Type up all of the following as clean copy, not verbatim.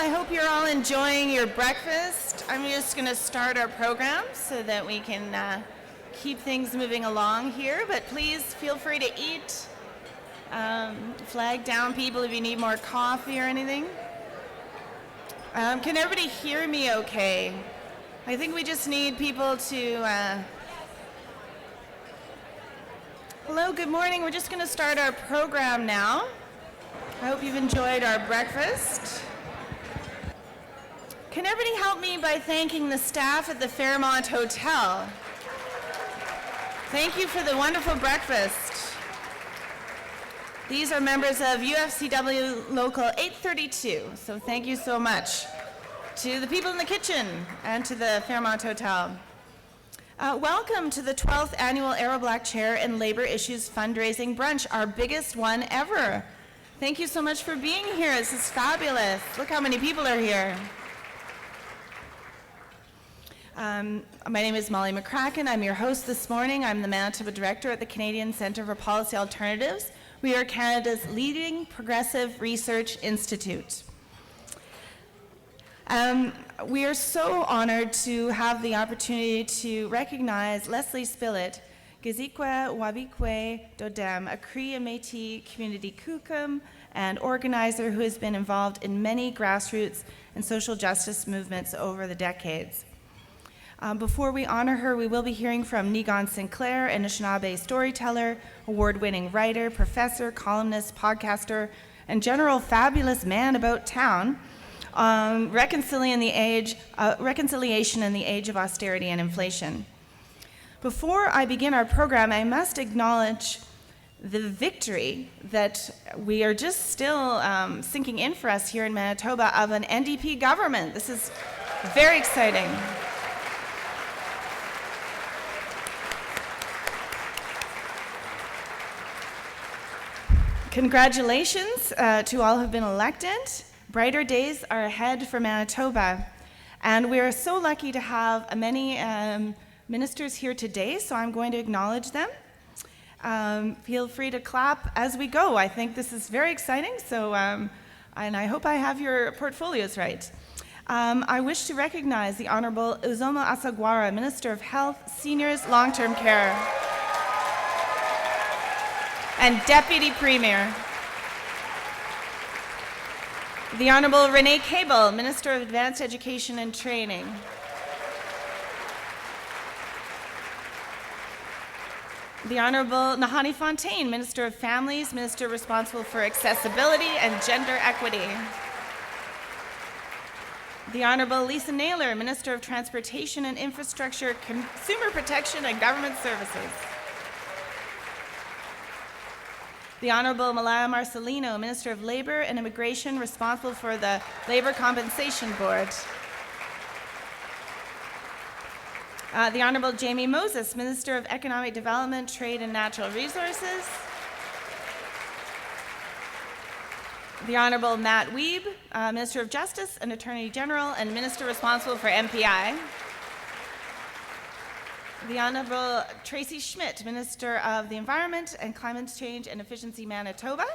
I hope you're all enjoying your breakfast. I'm just going to start our program so that we can keep things moving along here, but please feel free to eat. Flag down, people, if you need more coffee or anything. Can everybody hear me okay? I think we just need people to... Hello, good morning. We're just going to start our program now. I hope you've enjoyed our breakfast. Can everybody help me by thanking the staff at the Fairmont Hotel? Thank you for the wonderful breakfast. These are members of UFCW Local 832, so thank you so much. To the people in the kitchen and to the Fairmont Hotel. Welcome to the 12th Annual Arrow Black Chair and Labor Issues Fundraising Brunch, our biggest one ever. Thank you so much for being here. This is fabulous. Look how many people are here. My name is Molly McCracken. I'm your host this morning. I'm the Manitoba Director at the Canadian Centre for Policy Alternatives. We are Canada's leading progressive research institute. We are so honored to have the opportunity to recognize Leslie Spillett, Gizikwe Wabikwe Dodem, a Cree and Métis community kukum and organizer who has been involved in many grassroots and social justice movements over the decades. Before we honor her, we will be hearing from Niigaan Sinclair, an Anishinaabe storyteller, award-winning writer, professor, columnist, podcaster, and general fabulous man about town, reconciliation in the age of austerity and inflation. Before I begin our program, I must acknowledge the victory that we are just still sinking in for us here in Manitoba of an NDP government. This is very exciting. Congratulations to all who have been elected. Brighter days are ahead for Manitoba. And we are so lucky to have many ministers here today, so I'm going to acknowledge them. Feel free to clap as we go. I think this is very exciting, so, and I hope I have your portfolios right. I wish to recognize the Honourable Uzoma Asagwara, Minister of Health, Seniors, Long-Term Care, and Deputy Premier. The Honourable Renee Cable, Minister of Advanced Education and Training. The Honourable Nahani Fontaine, Minister of Families, Minister responsible for accessibility and gender equity. The Honourable Lisa Naylor, Minister of Transportation and Infrastructure, Consumer Protection and Government Services. The Honourable Malaya Marcelino, Minister of Labour and Immigration, responsible for the Labour Compensation Board. The Honourable Jamie Moses, Minister of Economic Development, Trade and Natural Resources. The Honourable Matt Wiebe, Minister of Justice and Attorney General and Minister responsible for MPI. The Honourable Tracy Schmidt, Minister of the Environment and Climate Change and Efficiency Manitoba.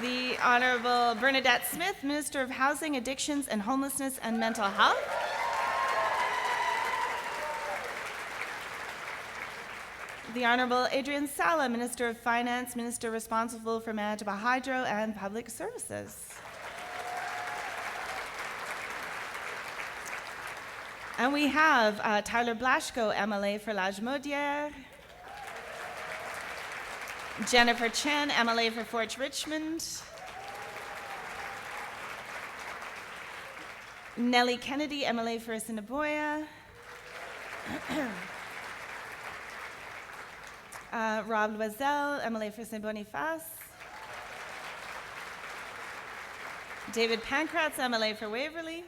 The Honourable Bernadette Smith, Minister of Housing, Addictions and Homelessness and Mental Health. The Honourable Adrian Sala, Minister of Finance, Minister responsible for Manitoba Hydro and Public Services. And we have Tyler Blaschko, MLA for Lagimodiere. Jennifer Chen, MLA for Fort Richmond. Nellie Kennedy, MLA for Assiniboia. Rob Loisel, MLA for Saint Boniface. David Pankratz, MLA for Waverley.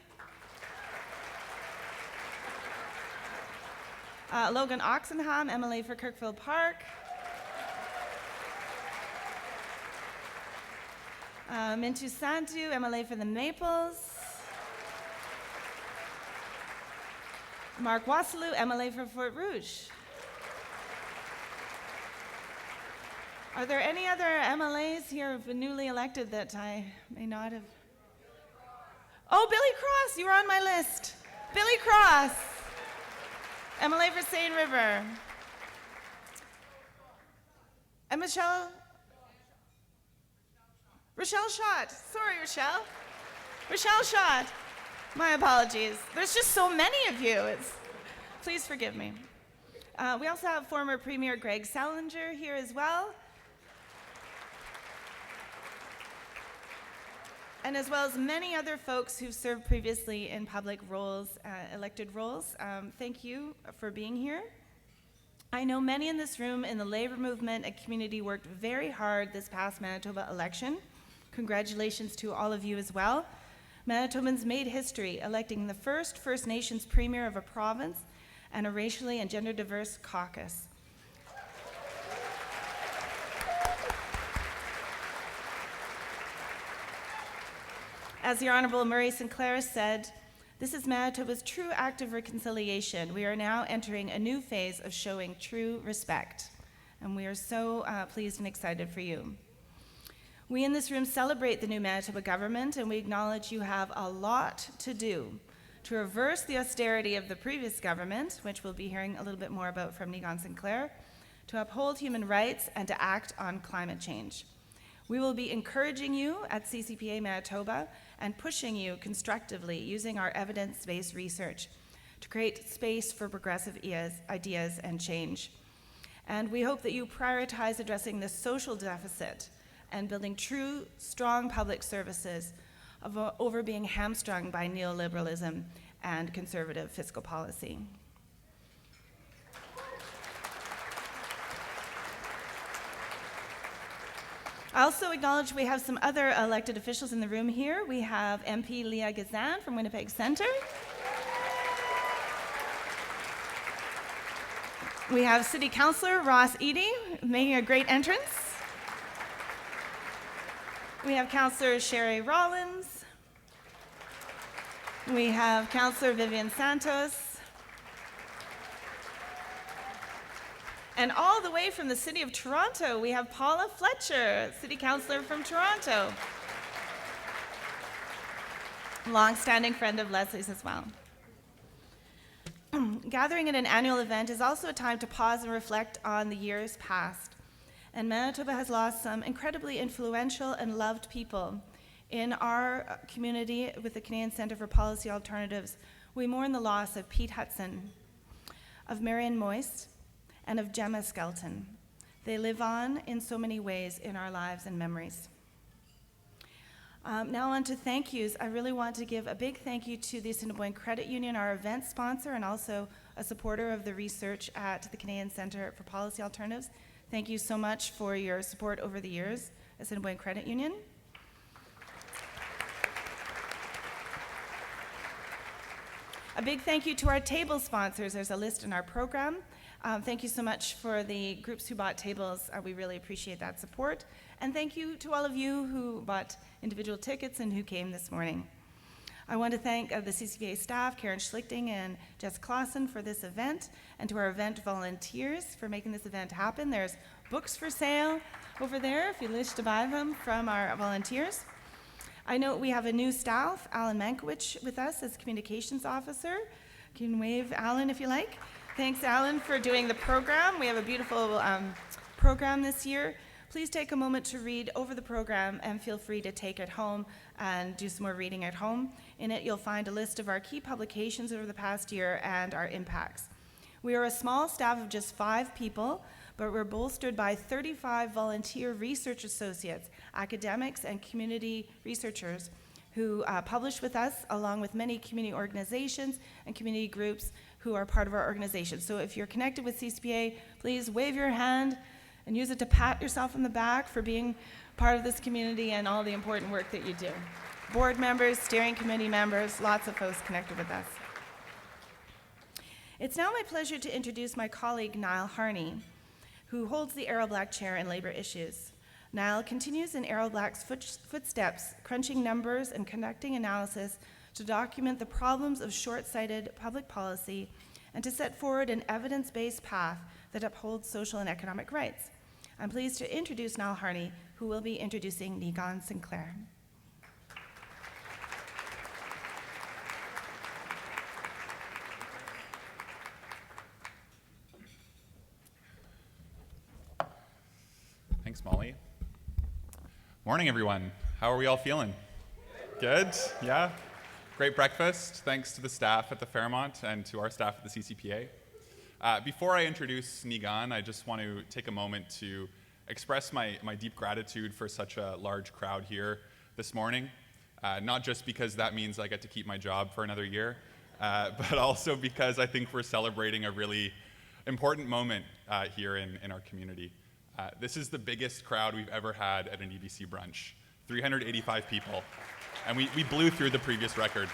Logan Oxenham, MLA for Kirkville Park. Mintu Santu, MLA for the Maples. Mark Wasselu, MLA for Fort Rouge. Are there any other MLAs here who've been newly elected that I may not have? Oh, Billy Cross, you were on my list. Billy Cross, MLA for Seine River. And Rochelle Schott. Sorry, Rochelle. Rochelle Schott. My apologies. There's just so many of you. Please forgive me. We also have former Premier Greg Salinger here as well. And as well as many other folks who've served previously in public roles, elected roles. Thank you for being here. I know many in this room in the labor movement and community worked very hard this past Manitoba election. Congratulations to all of you as well. Manitobans made history, electing the first First Nations Premier of a province and a racially and gender diverse caucus. As the Honourable Murray Sinclair said, this is Manitoba's true act of reconciliation. We are now entering a new phase of showing true respect, and we are so pleased and excited for you. We in this room celebrate the new Manitoba government, and we acknowledge you have a lot to do to reverse the austerity of the previous government, which we'll be hearing a little bit more about from Niigaan Sinclair, to uphold human rights and to act on climate change. We will be encouraging you at CCPA Manitoba and pushing you constructively using our evidence-based research to create space for progressive ideas and change. And we hope that you prioritize addressing the social deficit and building true, strong public services over being hamstrung by neoliberalism and conservative fiscal policy. I also acknowledge we have some other elected officials in the room here. We have MP Leah Gazan from Winnipeg Centre. We have City Councillor Ross Eady making a great entrance. We have Councillor Sherry Rollins. We have Councillor Vivian Santos. And all the way from the City of Toronto, we have Paula Fletcher, City Councillor from Toronto. Long-standing friend of Leslie's as well. Gathering at an annual event is also a time to pause and reflect on the years past. And Manitoba has lost some incredibly influential and loved people. In our community with the Canadian Centre for Policy Alternatives, we mourn the loss of Pete Hudson, of Marion Moist, and of Gemma Skelton. They live on in so many ways in our lives and memories. Now on to thank yous. I really want to give a big thank you to the Assiniboine Credit Union, our event sponsor, and also a supporter of the research at the Canadian Centre for Policy Alternatives. Thank you so much for your support over the years, Assiniboine Credit Union. A big thank you to our table sponsors. There's a list in our program. Thank you so much for the groups who bought tables. We really appreciate that support. And thank you to all of you who bought individual tickets and who came this morning. I want to thank the CCPA staff, Karen Schlichting and Jess Clausen for this event, and to our event volunteers for making this event happen. There's books for sale over there if you wish to buy them from our volunteers. I know we have a new staff, Alan Mankiewicz, with us as Communications Officer. You can wave Alan if you like. Thanks, Alan, for doing the program. We have a beautiful program this year. Please take a moment to read over the program and feel free to take it home and do some more reading at home. In it, you'll find a list of our key publications over the past year and our impacts. We are a small staff of just 5 people, but we're bolstered by 35 volunteer research associates, academics, and community researchers who publish with us, along with many community organizations and community groups who are part of our organization. So if you're connected with CCPA, please wave your hand and use it to pat yourself on the back for being part of this community and all the important work that you do. Board members, steering committee members, lots of folks connected with us. It's now my pleasure to introduce my colleague, Niall Harney, who holds the Errol Black Chair in Labor Issues. Niall continues in Errol Black's footsteps, crunching numbers and conducting analysis to document the problems of short-sighted public policy and to set forward an evidence-based path that upholds social and economic rights. I'm pleased to introduce Niall Harney, who will be introducing Niigaan Sinclair. Thanks, Molly. Morning, everyone. How are we all feeling? Good? Yeah? Great breakfast. Thanks to the staff at the Fairmont and to our staff at the CCPA. Before I introduce Niigaan, I just want to take a moment to express my deep gratitude for such a large crowd here this morning. Not just because that means I get to keep my job for another year, but also because I think we're celebrating a really important moment here in our community. This is the biggest crowd we've ever had at an EBC brunch, 385 people, and we blew through the previous record.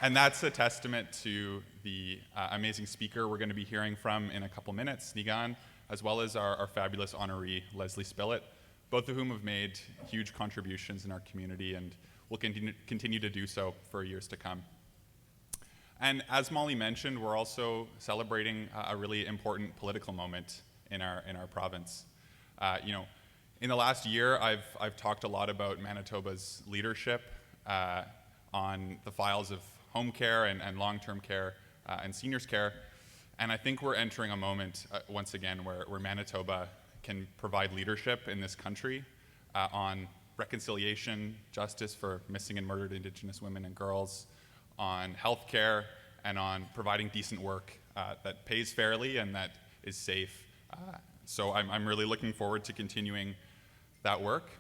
And that's a testament to the amazing speaker we're going to be hearing from in a couple minutes, Niigaan, as well as our fabulous honoree, Leslie Spillett, both of whom have made huge contributions in our community and will continue to do so for years to come. And as Molly mentioned, we're also celebrating a really important political moment in our province. In the last year, I've talked a lot about Manitoba's leadership on the files of home care and long-term care and seniors care, and I think we're entering a moment once again where Manitoba can provide leadership in this country on reconciliation, justice for missing and murdered Indigenous women and girls, on health care, and on providing decent work that pays fairly and that is safe. So I'm really looking forward to continuing that work.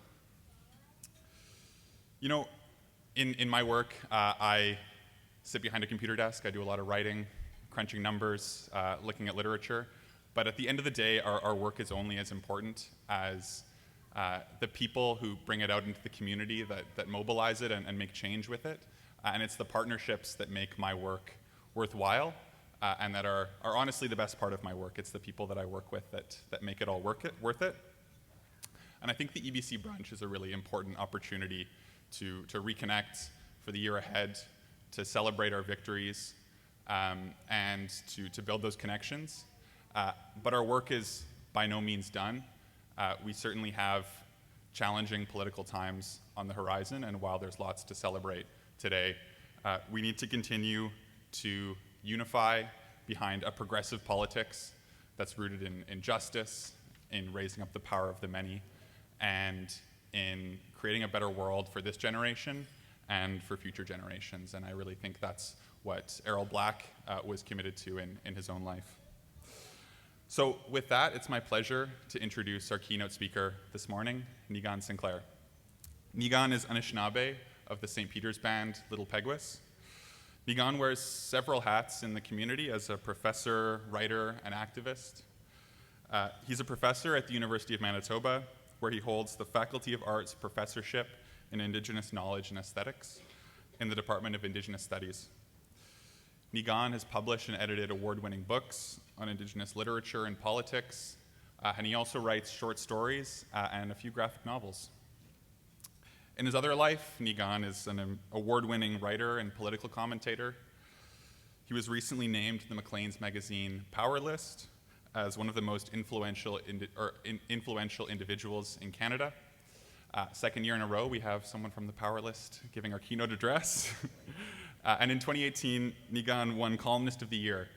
In my work, I sit behind a computer desk. I do a lot of writing, crunching numbers, looking at literature. But at the end of the day, our work is only as important as the people who bring it out into the community, that mobilize it and make change with it. And it's the partnerships that make my work worthwhile and that are honestly the best part of my work. It's the people that I work with that make it all worth it. And I think the EBC Brunch is a really important opportunity to reconnect for the year ahead, to celebrate our victories, and to build those connections. But our work is by no means done. We certainly have challenging political times on the horizon, and while there's lots to celebrate today, we need to continue to unify behind a progressive politics that's rooted in justice, in raising up the power of the many, and in creating a better world for this generation and for future generations. And I really think that's what Errol Black was committed to in his own life. So with that, it's my pleasure to introduce our keynote speaker this morning, Niigaan Sinclair. Niigaan is Anishinaabe of the St. Peter's Band, Little Peguis. Niigaan wears several hats in the community as a professor, writer, and activist. He's a professor at the University of Manitoba, where he holds the Faculty of Arts Professorship in Indigenous Knowledge and Aesthetics in the Department of Indigenous Studies. Niigaan has published and edited award-winning books on Indigenous literature and politics, and he also writes short stories and a few graphic novels. In his other life, Niigaan is an award-winning writer and political commentator. He was recently named the Maclean's Magazine Power List as one of the most influential individuals in Canada. Second year in a row, we have someone from the Power List giving our keynote address. And in 2018, Niigaan won Columnist of the Year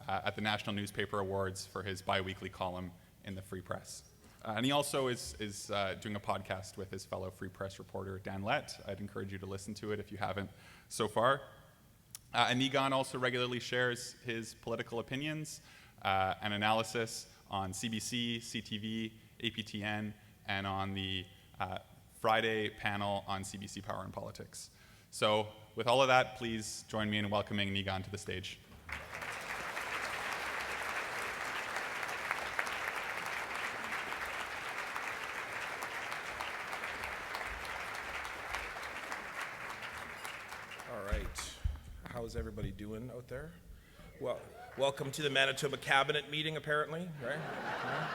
at the National Newspaper Awards for his bi-weekly column in the Free Press. And he also is doing a podcast with his fellow Free Press reporter, Dan Lett. I'd encourage you to listen to it if you haven't so far. And Niigaan also regularly shares his political opinions and analysis on CBC, CTV, APTN, and on the Friday panel on CBC Power and Politics. So with all of that, please join me in welcoming Niigaan to the stage. All right. How's everybody doing out there? Well, welcome to the Manitoba Cabinet meeting, apparently, right? Yeah.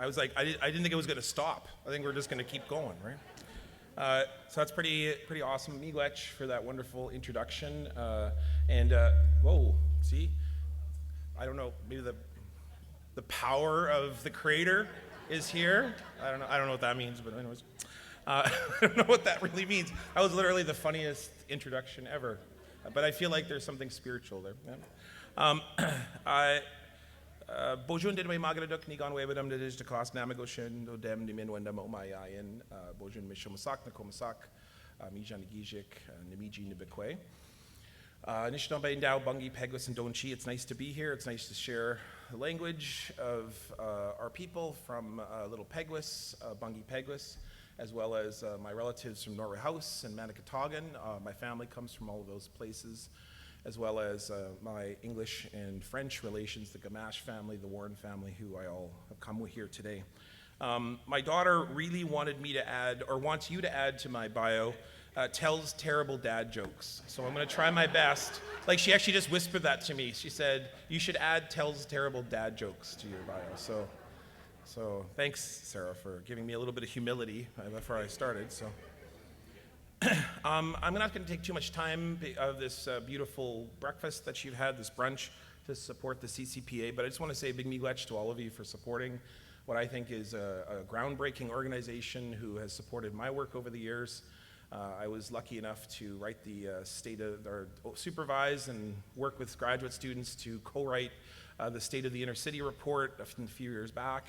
I was like, I didn't think it was going to stop. I think we're just going to keep going, right? So that's pretty awesome. Miigwech for that wonderful introduction. Whoa, see? I don't know, maybe the power of the Creator is here. I don't know what that means, but anyways. I don't know what that really means. That was literally the funniest introduction ever. But I feel like there's something spiritual there. Bojun did may magaduk Niigaan webadam de de class namagoshin do dem ni min wenda mo mayayin Bojun mishomasak na komasak mijan gijik nimiji nibekwe. Nishnamba Indao Bungi Pegwas and Donchi. It's nice to be here. It's nice to share the language of our people from Little Pegwas, Bungi Pegwas, as well as my relatives from Norway House and Manukautugan. My family comes from all of those places, as well as my English and French relations, the Gamache family, the Warren family, who I all have come with here today. My daughter really wanted me to add, or wants you to add to my bio, tells terrible dad jokes. So I'm going to try my best. Like, she actually just whispered that to me. She said, you should add tells terrible dad jokes to your bio. So thanks, Sarah, for giving me a little bit of humility before I started. So I'm not going to take too much time of this beautiful breakfast that you've had, this brunch, to support the CCPA, but I just want to say a big miigwech to all of you for supporting what I think is a groundbreaking organization who has supported my work over the years. I was lucky enough to write the supervise and work with graduate students to co-write the State of the Inner City report a few years back.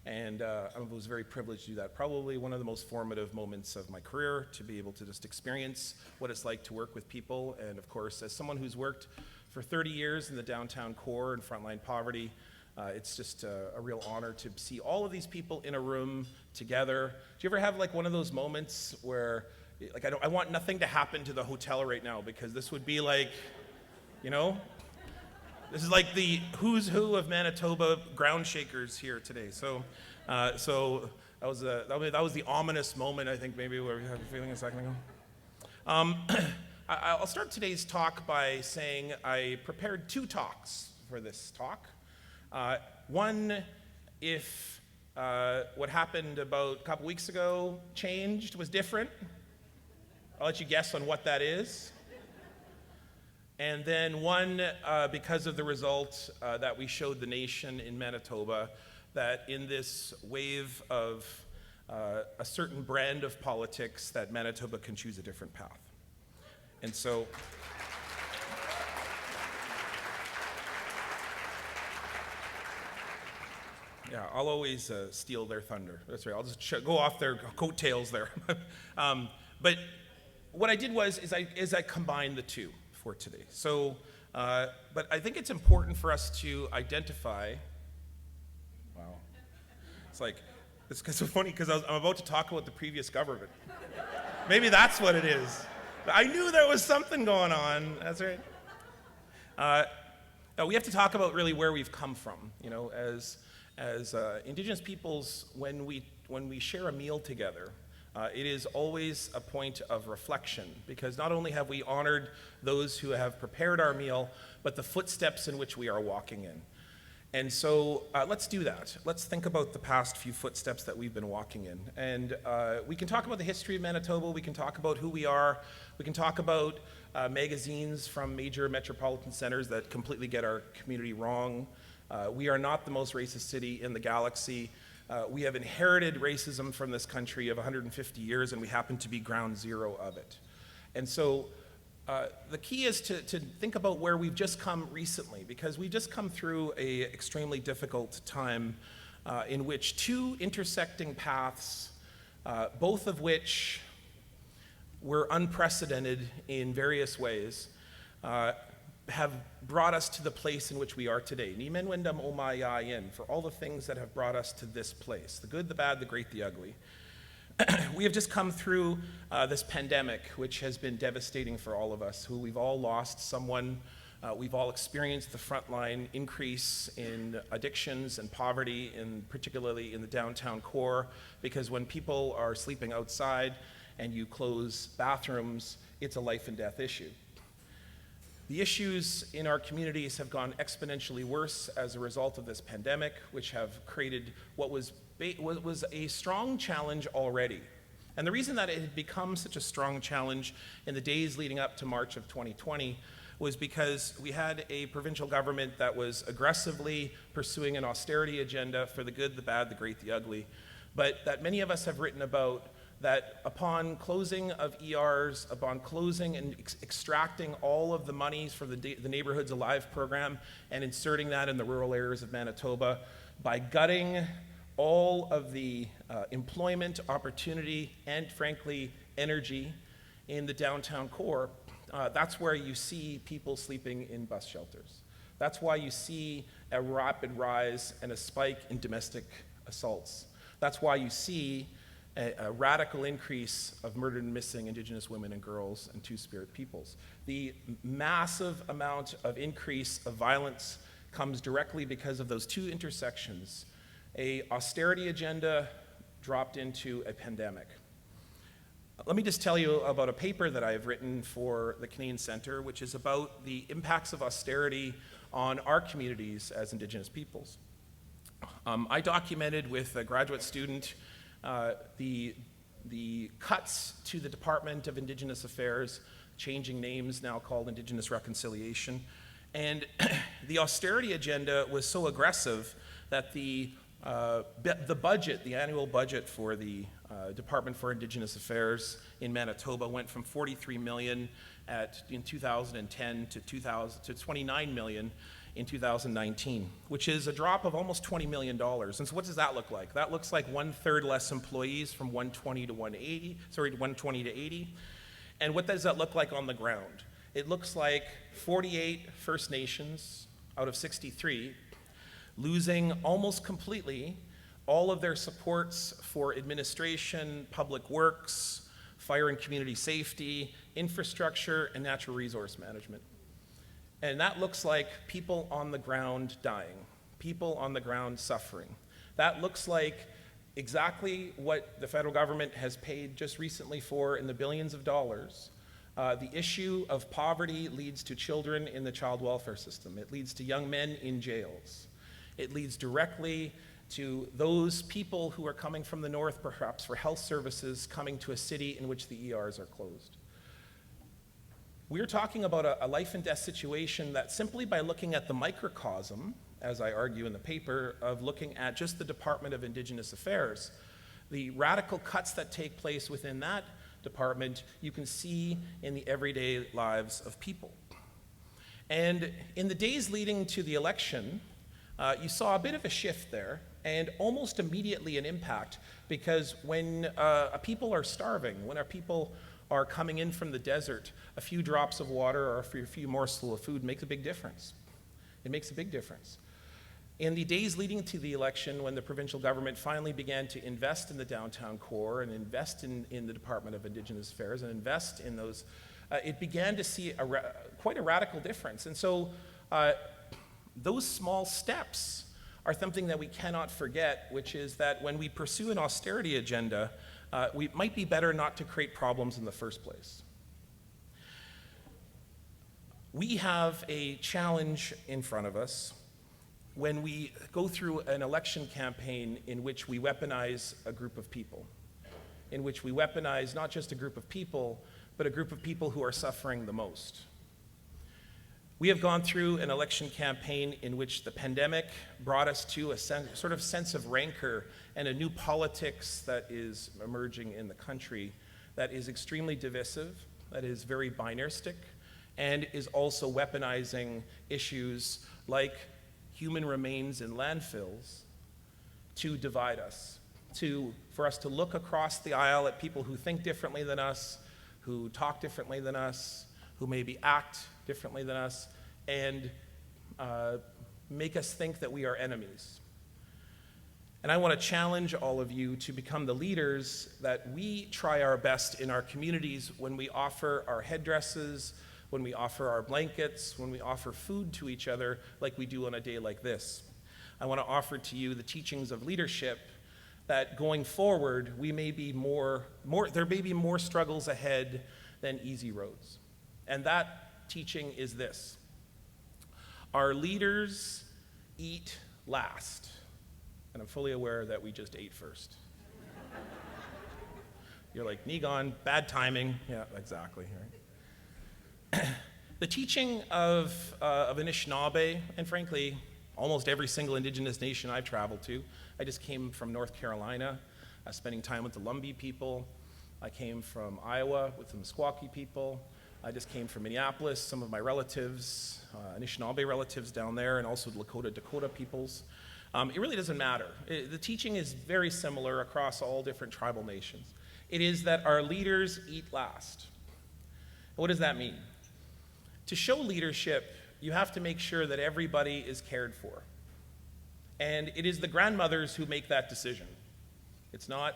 And I was very privileged to do that. Probably one of the most formative moments of my career, to be able to just experience what it's like to work with people. And of course, as someone who's worked for 30 years in the downtown core and frontline poverty, it's just a real honor to see all of these people in a room together. Do you ever have like one of those moments where, like, I want nothing to happen to the hotel right now, because this would be like, you know, this is like the who's who of Manitoba ground shakers here today. So that was the ominous moment, I think, maybe where we had a feeling a second ago. I'll start today's talk by saying I prepared 2 talks for this talk. One, if what happened about a couple weeks ago changed, was different. I'll let you guess on what that is. And then one, because of the result that we showed the nation in Manitoba, that in this wave of a certain brand of politics, that Manitoba can choose a different path. And so, yeah, I'll always steal their thunder. That's right, I'll just go off their coattails there. But what I did was I combined the two for today. So, but I think it's important for us to identify, wow, it's so funny because I'm about to talk about the previous government. Maybe that's what it is. I knew there was something going on, that's right. Now we have to talk about really where we've come from, you know, as Indigenous peoples, when we share a meal together, it is always a point of reflection, because not only have we honored those who have prepared our meal, but the footsteps in which we are walking in. And so let's do that. Let's think about the past few footsteps that we've been walking in. And we can talk about the history of Manitoba, we can talk about who we are, we can talk about magazines from major metropolitan centers that completely get our community wrong. We are not the most racist city in the galaxy. We have inherited racism from this country of 150 years, and we happen to be ground zero of it. And so the key is to think about where we've just come recently, because we've just come through an extremely difficult time in which 2 intersecting paths, both of which were unprecedented in various ways, have brought us to the place in which we are today. Nimen wendam omayayin, for all the things that have brought us to this place, the good, the bad, the great, the ugly. We have just come through this pandemic, which has been devastating for all of us, who we've all lost someone. We've all experienced the frontline increase in addictions and poverty, particularly in the downtown core, because when people are sleeping outside and you close bathrooms, it's a life and death issue. The issues in our communities have gone exponentially worse as a result of this pandemic, which have created what was a strong challenge already. And the reason that it had become such a strong challenge in the days leading up to March of 2020 was because we had a provincial government that was aggressively pursuing an austerity agenda for the good, the bad, the great, the ugly, but that many of us have written about, that upon closing of ERs, upon closing and extracting all of the monies from the Neighborhoods Alive program and inserting that in the rural areas of Manitoba, by gutting all of the employment opportunity and, frankly, energy in the downtown core, that's where you see people sleeping in bus shelters. That's why you see a rapid rise and a spike in domestic assaults. That's why you see a radical increase of murdered and missing Indigenous women and girls and Two-Spirit peoples. The massive amount of increase of violence comes directly because of those two intersections. A austerity agenda dropped into a pandemic. Let me just tell you about a paper that I've written for the Canadian Centre, which is about the impacts of austerity on our communities as Indigenous peoples. I documented with a graduate student the cuts to the Department of Indigenous Affairs, changing names, now called Indigenous Reconciliation. And the austerity agenda was so aggressive that the budget, the annual budget for the Department for Indigenous Affairs in Manitoba went from $43 million in 2010 to $29 million in 2019, which is a drop of almost $20 million. And so what does that look like? That looks like 1/3 less employees from 120 to 80. And what does that look like on the ground? It looks like 48 First Nations out of 63 losing almost completely all of their supports for administration, public works, fire and community safety, infrastructure, and natural resource management. And that looks like people on the ground dying, people on the ground suffering. That looks like exactly what the federal government has paid just recently for in the billions of dollars. The issue of poverty leads to children in the child welfare system. It leads to young men in jails. It leads directly to those people who are coming from the north, perhaps for health services, coming to a city in which the ERs are closed. We're talking about a life and death situation that simply by looking at the microcosm, as I argue in the paper, of looking at just the Department of Indigenous Affairs, the radical cuts that take place within that department, you can see in the everyday lives of people. And in the days leading to the election, you saw a bit of a shift there, and almost immediately an impact, because when people are starving, when our people are coming in from the desert, a few drops of water or a few morsels of food makes a big difference. It makes a big difference. In the days leading to the election, when the provincial government finally began to invest in the downtown core and invest in the Department of Indigenous Affairs and invest in those, it began to see quite a radical difference. And so those small steps are something that we cannot forget, which is that when we pursue an austerity agenda, it might be better not to create problems in the first place. We have a challenge in front of us when we go through an election campaign in which we weaponize a group of people, in which we weaponize not just a group of people, but a group of people who are suffering the most. We have gone through an election campaign in which the pandemic brought us to a sort of sense of rancor and a new politics that is emerging in the country that is extremely divisive, that is very binaristic, and is also weaponizing issues like human remains in landfills to divide us, for us to look across the aisle at people who think differently than us, who talk differently than us, who maybe act differently than us, and make us think that we are enemies. And I want to challenge all of you to become the leaders that we try our best in our communities when we offer our headdresses, when we offer our blankets, when we offer food to each other like we do on a day like this. I want to offer to you the teachings of leadership that going forward, there may be more struggles ahead than easy roads. And that teaching is this: our leaders eat last. And I'm fully aware that we just ate first. You're like, Niigaan, bad timing. Yeah, exactly. Right? The teaching of Anishinaabe, and frankly, almost every single Indigenous nation I've traveled to. I just came from North Carolina, spending time with the Lumbee people. I came from Iowa with the Meskwaki people. I just came from Minneapolis, some of my relatives, Anishinaabe relatives down there, and also Dakota peoples. It really doesn't matter. The teaching is very similar across all different tribal nations. It is that our leaders eat last. What does that mean? To show leadership, you have to make sure that everybody is cared for. And it is the grandmothers who make that decision. It's not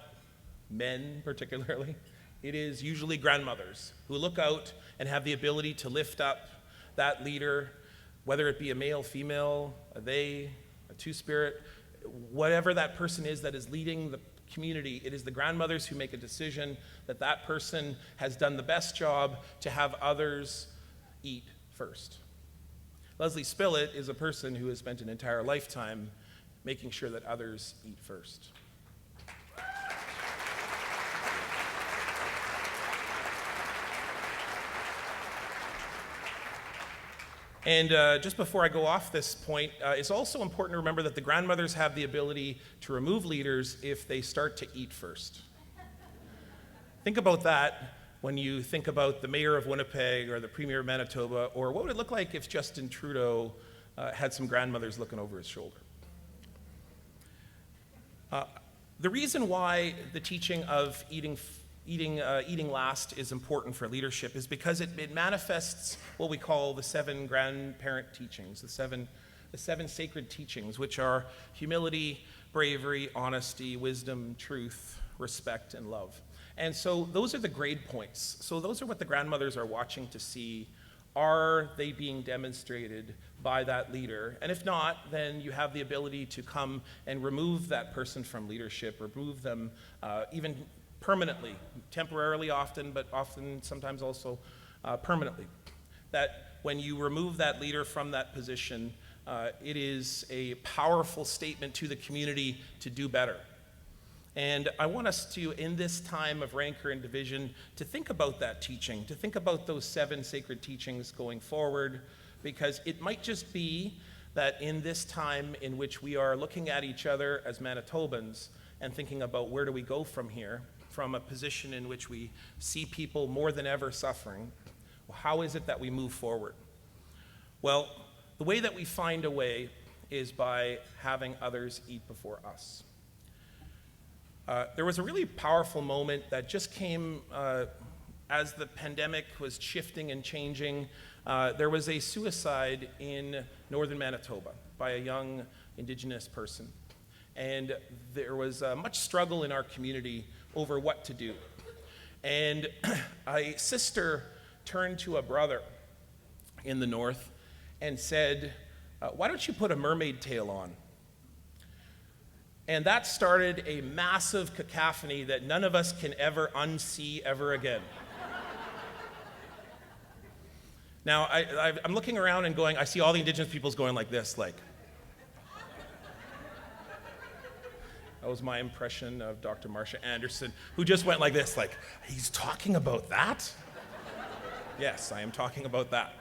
men particularly. It is usually grandmothers who look out and have the ability to lift up that leader, whether it be a male, female, a they, a two-spirit, whatever that person is that is leading the community. It is the grandmothers who make a decision that that person has done the best job to have others eat first. Leslie Spillett is a person who has spent an entire lifetime making sure that others eat first. And just before I go off this point, it's also important to remember that the grandmothers have the ability to remove leaders if they start to eat first. Think about that when you think about the mayor of Winnipeg or the premier of Manitoba, or what would it look like if Justin Trudeau had some grandmothers looking over his shoulder? The reason why the teaching of eating last is important for leadership is because it manifests what we call the 7 grandparent teachings, the seven sacred teachings, which are humility, bravery, honesty, wisdom, truth, respect, and love. And so those are the grade points. So those are what the grandmothers are watching to see. Are they being demonstrated by that leader? And if not, then you have the ability to come and remove that person from leadership, remove them even permanently, temporarily often, but often sometimes also permanently. That when you remove that leader from that position, it is a powerful statement to the community to do better. And I want us to, in this time of rancor and division, to think about that teaching, to think about those 7 sacred teachings going forward, because it might just be that in this time in which we are looking at each other as Manitobans and thinking about where do we go from here, from a position in which we see people more than ever suffering, well, how is it that we move forward? Well, the way that we find a way is by having others eat before us. There was a really powerful moment that just came as the pandemic was shifting and changing. There was a suicide in northern Manitoba by a young Indigenous person. And there was much struggle in our community over what to do. And a sister turned to a brother in the north and said, why don't you put a mermaid tail on? And that started a massive cacophony that none of us can ever unsee ever again. Now, I'm looking around and going, I see all the Indigenous peoples going like this, like. That was my impression of Dr. Marsha Anderson, who just went like this, like, he's talking about that? Yes, I am talking about that.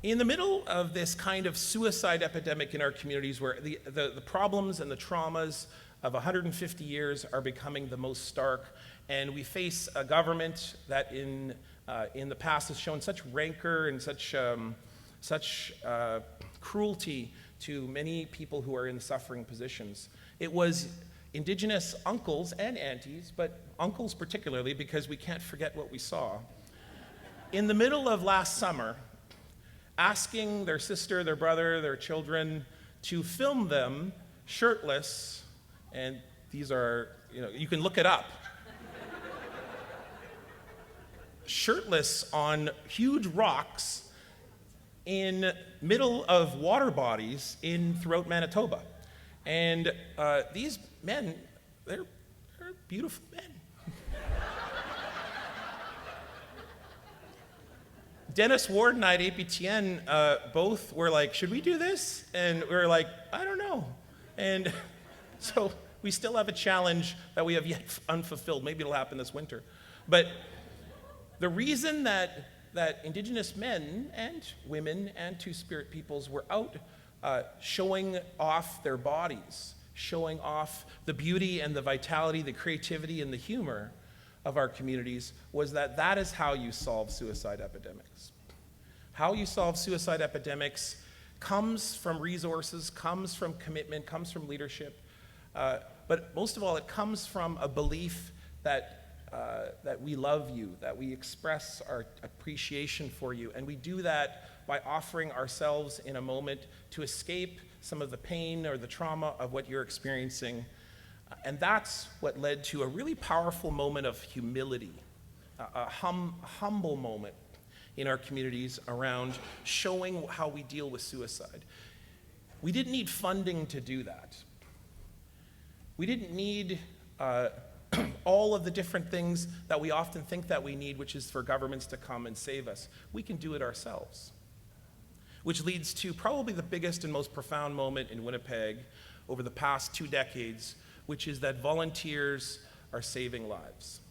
In the middle of this kind of suicide epidemic in our communities where the problems and the traumas of 150 years are becoming the most stark, and we face a government that in the past has shown such rancor and such cruelty to many people who are in suffering positions. It was Indigenous uncles and aunties, but uncles particularly because we can't forget what we saw, in the middle of last summer, asking their sister, their brother, their children to film them shirtless, and these are, you can look it up, shirtless on huge rocks in middle of water bodies throughout Manitoba. And these men, they're beautiful men. Dennis Ward and I at APTN both were like, should we do this? And we were like, I don't know. And so we still have a challenge that we have yet unfulfilled. Maybe it'll happen this winter. But the reason that that Indigenous men and women and Two-Spirit peoples were out showing off their bodies, showing off the beauty and the vitality, the creativity and the humor of our communities, was that that is how you solve suicide epidemics. How you solve suicide epidemics comes from resources, comes from commitment, comes from leadership, but most of all, it comes from a belief that we love you, that we express our appreciation for you, and we do that by offering ourselves in a moment to escape some of the pain or the trauma of what you're experiencing. And that's what led to a really powerful moment of humility, a humble moment in our communities around showing how we deal with suicide. We didn't need funding to do that. We didn't need all of the different things that we often think that we need, which is for governments to come and save us. We can do it ourselves. Which leads to probably the biggest and most profound moment in Winnipeg over the past 2 decades, which is that volunteers are saving lives.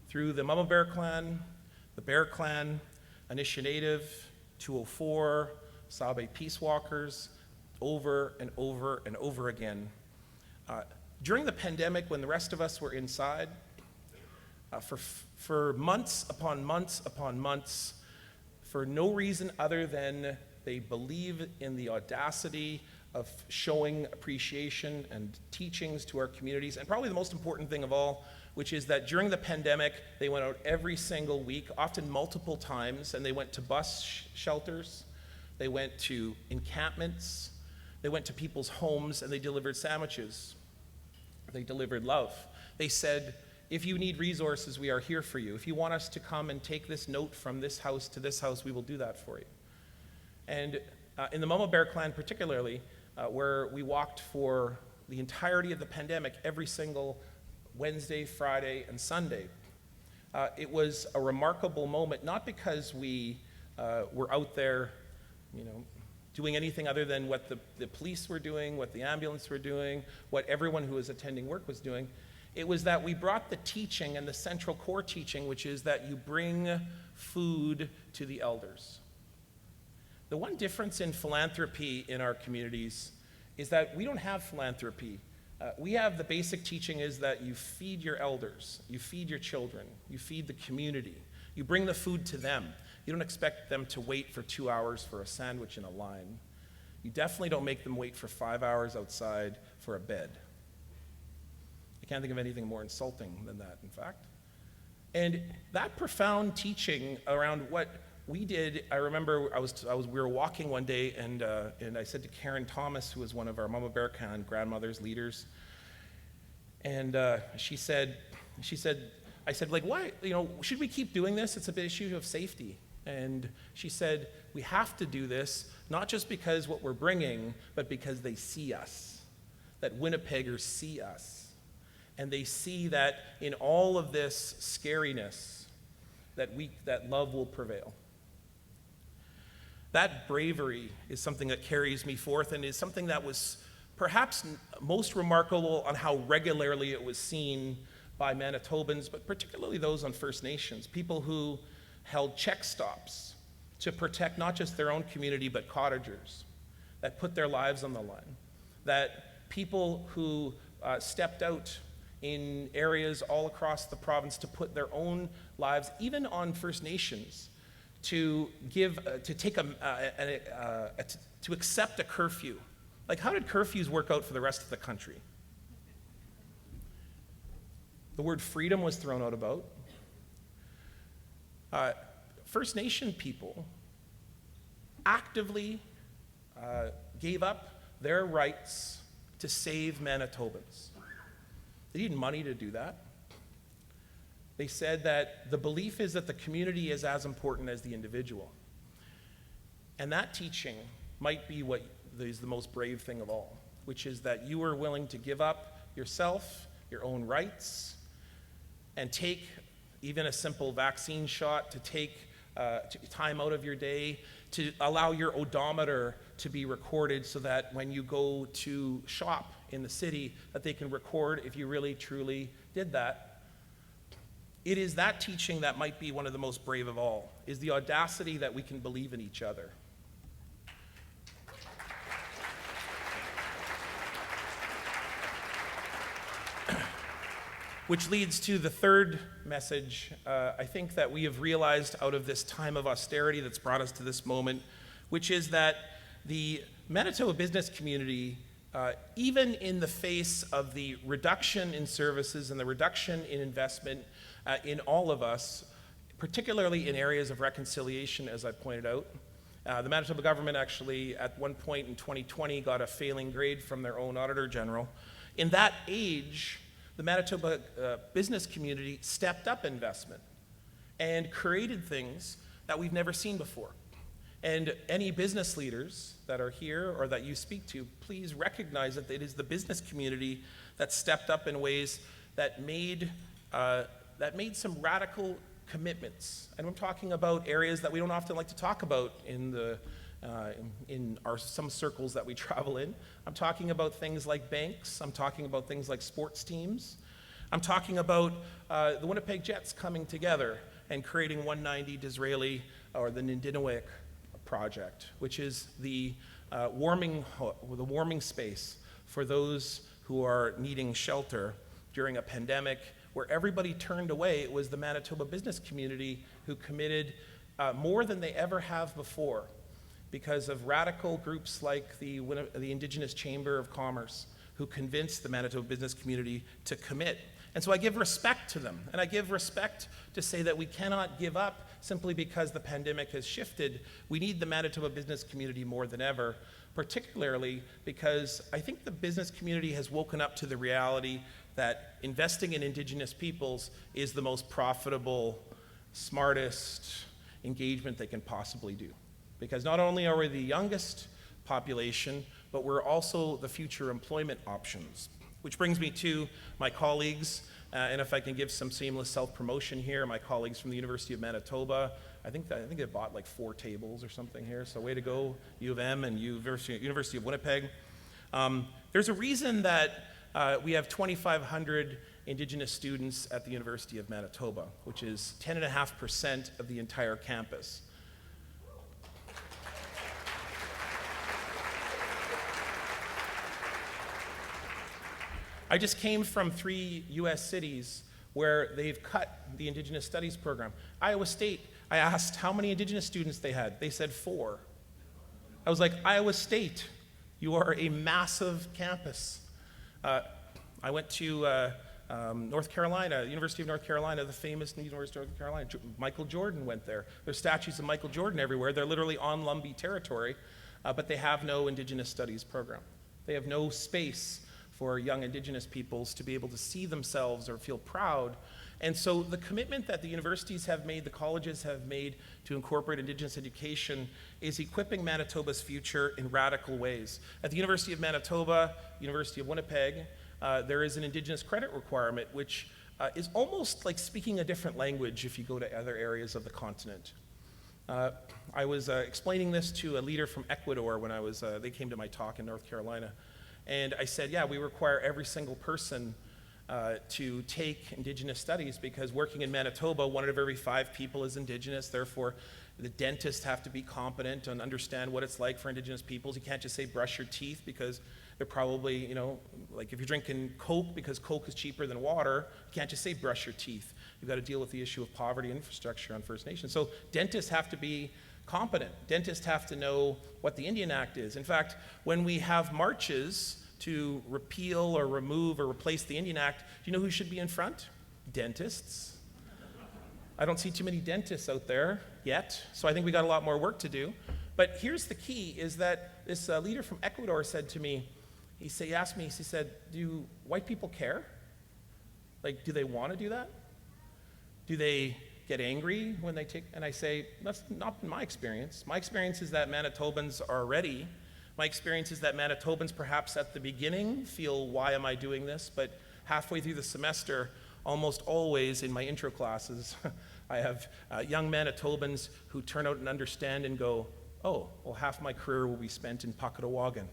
Through the Mama Bear Clan, the Bear Clan, Anishinaabe Native, 204, Sabe Peace Walkers, over and over and over again. During the pandemic, when the rest of us were inside, for months upon months upon months, for no reason other than they believe in the audacity of showing appreciation and teachings to our communities. And probably the most important thing of all, which is that during the pandemic, they went out every single week, often multiple times, and they went to bus shelters, they went to encampments, they went to people's homes, and they delivered sandwiches. They delivered love. They said, if you need resources, we are here for you. If you want us to come and take this note from this house to this house, we will do that for you. And in the Mama Bear Clan particularly, where we walked for the entirety of the pandemic every single Wednesday, Friday, and Sunday, it was a remarkable moment, not because we were out there, doing anything other than what the police were doing, what the ambulance were doing, what everyone who was attending work was doing. It was that we brought the teaching and the central core teaching, which is that you bring food to the elders. The one difference in philanthropy in our communities is that we don't have philanthropy. We have the basic teaching is that you feed your elders, you feed your children, you feed the community, you bring the food to them. You don't expect them to wait for 2 hours for a sandwich in a line. You definitely don't make them wait for 5 hours outside for a bed. I can't think of anything more insulting than that, in fact. And that profound teaching around what we did, I remember we were walking one day, and I said to Karen Thomas, who was one of our Mama Bear Clan grandmothers, leaders, and I said, like, why, should we keep doing this? It's a big issue of safety. And she said, we have to do this, not just because what we're bringing, but because they see us, that Winnipeggers see us. And they see that in all of this scariness, that love will prevail. That bravery is something that carries me forth and is something that was perhaps most remarkable on how regularly it was seen by Manitobans, but particularly those on First Nations, people who held check stops to protect not just their own community, but cottagers, that put their lives on the line, that people who stepped out in areas all across the province to put their own lives, even on First Nations, to accept a curfew. Like, how did curfews work out for the rest of the country? The word freedom was thrown out about. First Nation people actively gave up their rights to save Manitobans. They needed money to do that. They said that the belief is that the community is as important as the individual. And that teaching might be what is the most brave thing of all, which is that you are willing to give up yourself, your own rights, and take even a simple vaccine shot, to take time out of your day, to allow your odometer to be recorded so that when you go to shop in the city, that they can record if you really truly did that. It is that teaching that might be one of the most brave of all, is the audacity that we can believe in each other. Which leads to the third message, I think, that we have realized out of this time of austerity that's brought us to this moment, which is that the Manitoba business community, even in the face of the reduction in services and the reduction in investment in all of us, particularly in areas of reconciliation, as I pointed out. The Manitoba government actually, at one point in 2020, got a failing grade from their own Auditor General. In that age, the Manitoba business community stepped up investment and created things that we've never seen before. And any business leaders that are here or that you speak to, please recognize that it is the business community that stepped up in ways that made some radical commitments. And I'm talking about areas that we don't often like to talk about in some circles that we travel in. I'm talking about things like banks. I'm talking about things like sports teams. I'm talking about the Winnipeg Jets coming together and creating 190 Disraeli, or the Nindinawik project, which is the warming space for those who are needing shelter during a pandemic where everybody turned away. It was the Manitoba business community who committed more than they ever have before, because of radical groups like the Indigenous Chamber of Commerce, who convinced the Manitoba business community to commit. And so I give respect to them, and I give respect to say that we cannot give up simply because the pandemic has shifted. We need the Manitoba business community more than ever, particularly because I think the business community has woken up to the reality that investing in Indigenous peoples is the most profitable, smartest engagement they can possibly do. Because not only are we the youngest population, but we're also the future employment options. Which brings me to my colleagues, and if I can give some seamless self-promotion here, my colleagues from the University of Manitoba. I think they bought like 4 tables or something here, so way to go, U of M and University of Winnipeg. There's a reason that we have 2,500 Indigenous students at the University of Manitoba, which is 10.5% of the entire campus. I just came from 3 US cities where they've cut the Indigenous Studies program. Iowa State, I asked how many Indigenous students they had. They said 4. I was like, Iowa State, you are a massive campus. I went to North Carolina, University of North Carolina, the famous University of North Carolina. Michael Jordan went there. There's statues of Michael Jordan everywhere. They're literally on Lumbee territory, but they have no Indigenous Studies program. They have no space for young Indigenous peoples to be able to see themselves or feel proud. And so the commitment that the universities have made, the colleges have made to incorporate Indigenous education is equipping Manitoba's future in radical ways. At the University of Manitoba, University of Winnipeg, there is an Indigenous credit requirement, which is almost like speaking a different language if you go to other areas of the continent. I was explaining this to a leader from Ecuador when they came to my talk in North Carolina. And I said, yeah, we require every single person to take Indigenous studies, because working in Manitoba, 1 out of every 5 people is Indigenous. Therefore, the dentists have to be competent and understand what it's like for Indigenous peoples. You can't just say brush your teeth, because they're probably, like if you're drinking Coke because Coke is cheaper than water, you can't just say brush your teeth. You've got to deal with the issue of poverty and infrastructure on First Nations. So dentists have to be competent. Dentists have to know what the Indian Act is. In fact, when we have marches to repeal or remove or replace the Indian Act, do you know who should be in front? Dentists. I don't see too many dentists out there yet, so I think we got a lot more work to do. But here's the key, is that this leader from Ecuador said to me, he asked me, he said, do white people care? Like, do they want to do that? Do they get angry when they take, and I say, that's not been my experience. My experience is that Manitobans are ready. My experience is that Manitobans perhaps at the beginning feel, why am I doing this? But halfway through the semester, almost always in my intro classes, I have young Manitobans who turn out and understand and go, oh, well, half my career will be spent in Pakatawagan,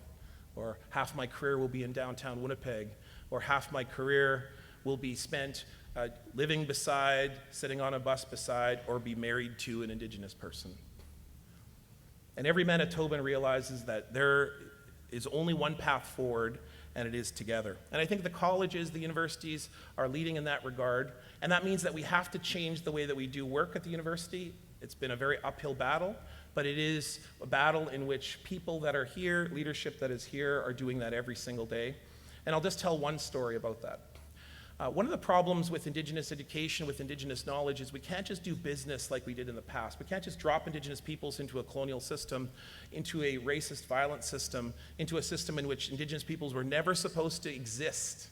or half my career will be in downtown Winnipeg, or half my career will be spent living beside, sitting on a bus beside, or be married to an Indigenous person. And every Manitoban realizes that there is only one path forward, and it is together. And I think the colleges, the universities are leading in that regard, and that means that we have to change the way that we do work at the university. It's been a very uphill battle, but it is a battle in which people that are here, leadership that is here, are doing that every single day. And I'll just tell one story about that. One of the problems with Indigenous education, with Indigenous knowledge, is we can't just do business like we did in the past. We can't just drop Indigenous peoples into a colonial system, into a racist, violent system, into a system in which Indigenous peoples were never supposed to exist,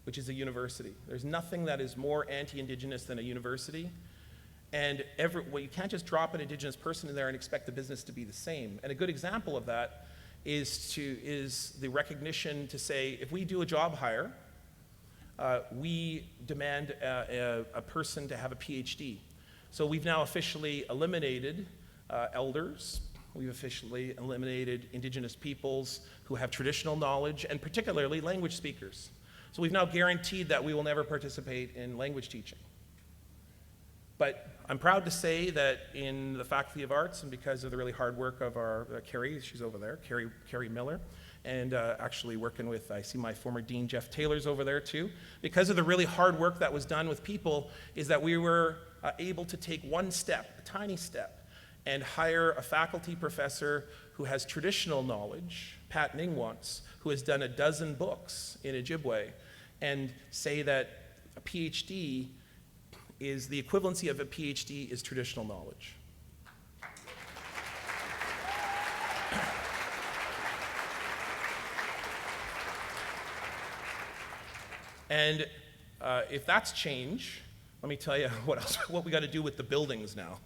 which is a university. There's nothing that is more anti-Indigenous than a university. And you can't just drop an Indigenous person in there and expect the business to be the same. And a good example of that is the recognition to say, if we do a job hire, we demand a person to have a PhD. So we've now officially eliminated elders. We've officially eliminated Indigenous peoples who have traditional knowledge, and particularly language speakers. So we've now guaranteed that we will never participate in language teaching. But I'm proud to say that in the Faculty of Arts, and because of the really hard work of our Carrie, she's over there, Carrie Miller, and actually working with, I see my former dean, Jeff Taylor's over there too. Because of the really hard work that was done with people, is that we were able to take one step, a tiny step, and hire a faculty professor who has traditional knowledge, Pat Ningwants, who has done 12 books in Ojibwe, and say that a PhD is the equivalency of a PhD is traditional knowledge. And if that's change, let me tell you what we got to do with the buildings now,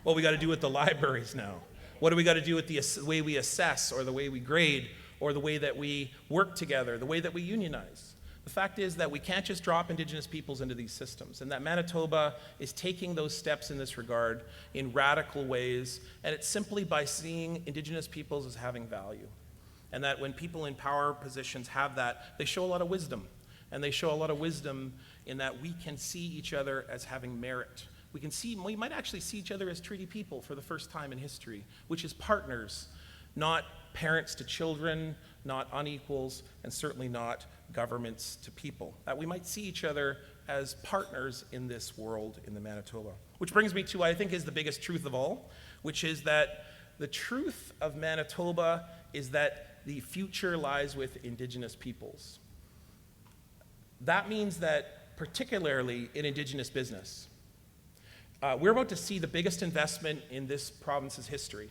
what we got to do with the libraries now, what do we got to do with the way we assess, or the way we grade, or the way that we work together, the way that we unionize. The fact is that we can't just drop Indigenous peoples into these systems, and that Manitoba is taking those steps in this regard in radical ways, and it's simply by seeing Indigenous peoples as having value. And that when people in power positions have that, they show a lot of wisdom. And they show a lot of wisdom in that we can see each other as having merit. We might actually see each other as treaty people for the first time in history, which is partners, not parents to children, not unequals, and certainly not governments to people. That we might see each other as partners in this world in the Manitoba. Which brings me to what I think is the biggest truth of all, which is that the truth of Manitoba is that the future lies with Indigenous peoples. That means that, particularly in Indigenous business, we're about to see the biggest investment in this province's history.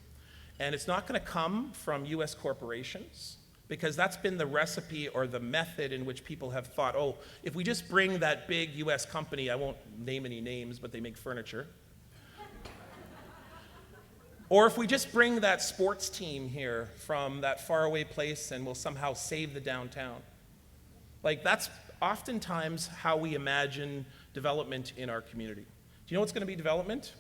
And it's not going to come from US corporations, because that's been the recipe or the method in which people have thought, oh, if we just bring that big US company, I won't name any names, but they make furniture. Or if we just bring that sports team here from that faraway place and we'll somehow save the downtown. Like, that's oftentimes how we imagine development in our community. Do you know what's going to be development?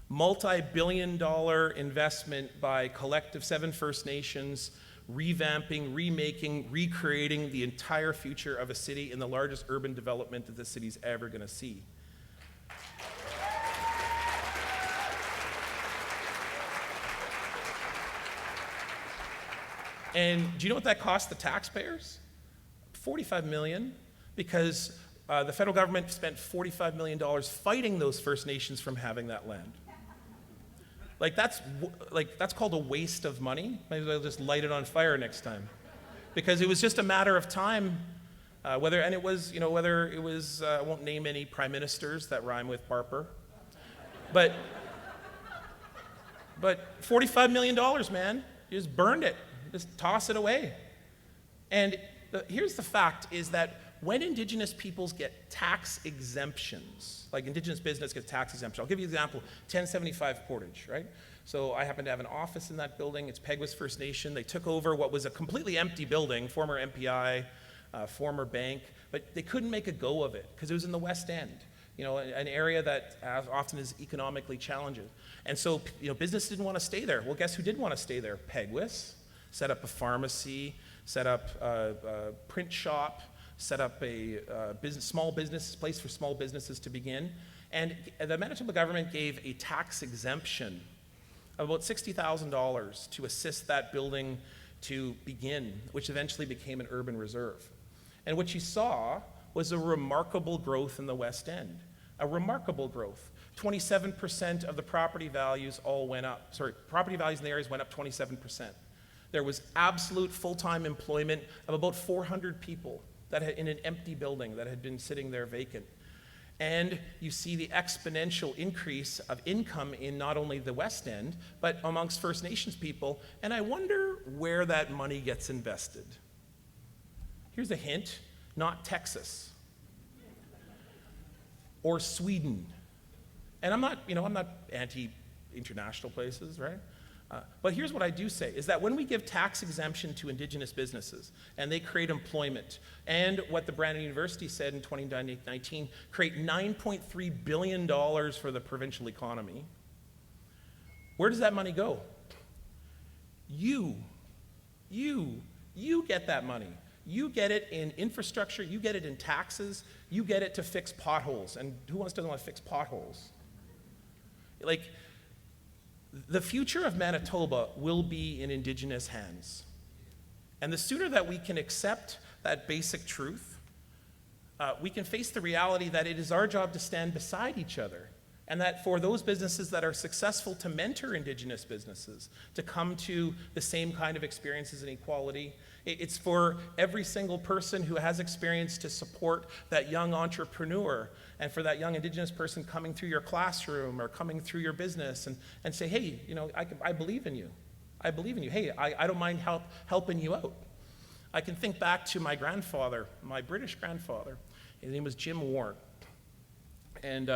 Multi-billion-dollar investment by collective 7 First Nations, revamping, remaking, recreating the entire future of a city in the largest urban development that the city's ever going to see. And do you know what that cost the taxpayers? $45 million, because the federal government spent $45 million fighting those First Nations from having that land. That's called a waste of money. Maybe I'll just light it on fire next time, because it was just a matter of time. I won't name any prime ministers that rhyme with Barper, but $45 million, man, you just burned it, just toss it away. And here's the fact, is that when Indigenous peoples get tax exemptions, like Indigenous business gets tax exemption, I'll give you an example, 1075 Portage, right? So I happen to have an office in that building. It's Peguis First Nation. They took over what was a completely empty building, former MPI, former bank, but they couldn't make a go of it because it was in the West End, an area that often is economically challenging. And so, business didn't want to stay there. Well, guess who did want to stay there? Peguis set up a pharmacy, set up a print shop, set up a small business place for small businesses to begin. And the Manitoba government gave a tax exemption of about $60,000 to assist that building to begin, which eventually became an urban reserve. And what you saw was a remarkable growth in the West End, a remarkable growth. 27% of the property values all went up. Sorry, property values in the areas went up 27%. There was absolute full-time employment of about 400 people that had, in an empty building that had been sitting there vacant. And you see the exponential increase of income in not only the West End, but amongst First Nations people. And I wonder where that money gets invested. Here's a hint, not Texas or Sweden. And I'm not anti-international places, right? But here's what I do say, is that when we give tax exemption to Indigenous businesses, and they create employment, and what the Brandon University said in 2019, create $9.3 billion for the provincial economy, where does that money go? You get that money. You get it in infrastructure, you get it in taxes, you get it to fix potholes. And who doesn't want to fix potholes? Like, the future of Manitoba will be in Indigenous hands. And the sooner that we can accept that basic truth, we can face the reality that it is our job to stand beside each other. And that for those businesses that are successful, to mentor Indigenous businesses, to come to the same kind of experiences and equality. It's for every single person who has experience to support that young entrepreneur, and for that young Indigenous person coming through your classroom or coming through your business and say, hey, I believe in you. I believe in you. Hey, I don't mind helping you out. I can think back to my grandfather, my British grandfather. His name was Jim Warren. And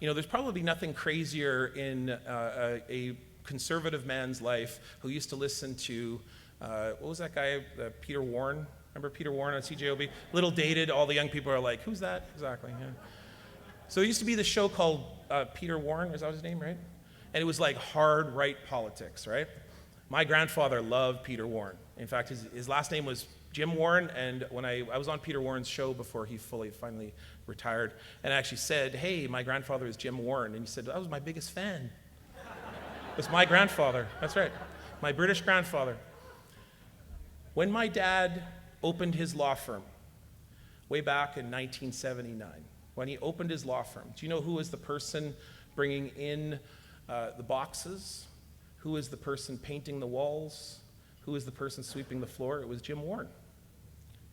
there's probably nothing crazier in a conservative man's life who used to listen to, what was that guy, Peter Warren? Remember Peter Warren on CJOB? Little dated, all the young people are like, who's that? Exactly, yeah. So there used to be this show called Peter Warren, is that his name, right? And it was like hard right politics, right? My grandfather loved Peter Warren. In fact, his last name was Jim Warren, and when I was on Peter Warren's show before he finally retired, and I actually said, hey, my grandfather is Jim Warren, and he said, I was my biggest fan. It was my grandfather, that's right, my British grandfather. When my dad opened his law firm, way back in 1979, when he opened his law firm, do you know who was the person bringing in the boxes? Who was the person painting the walls? Who was the person sweeping the floor? It was Jim Warren.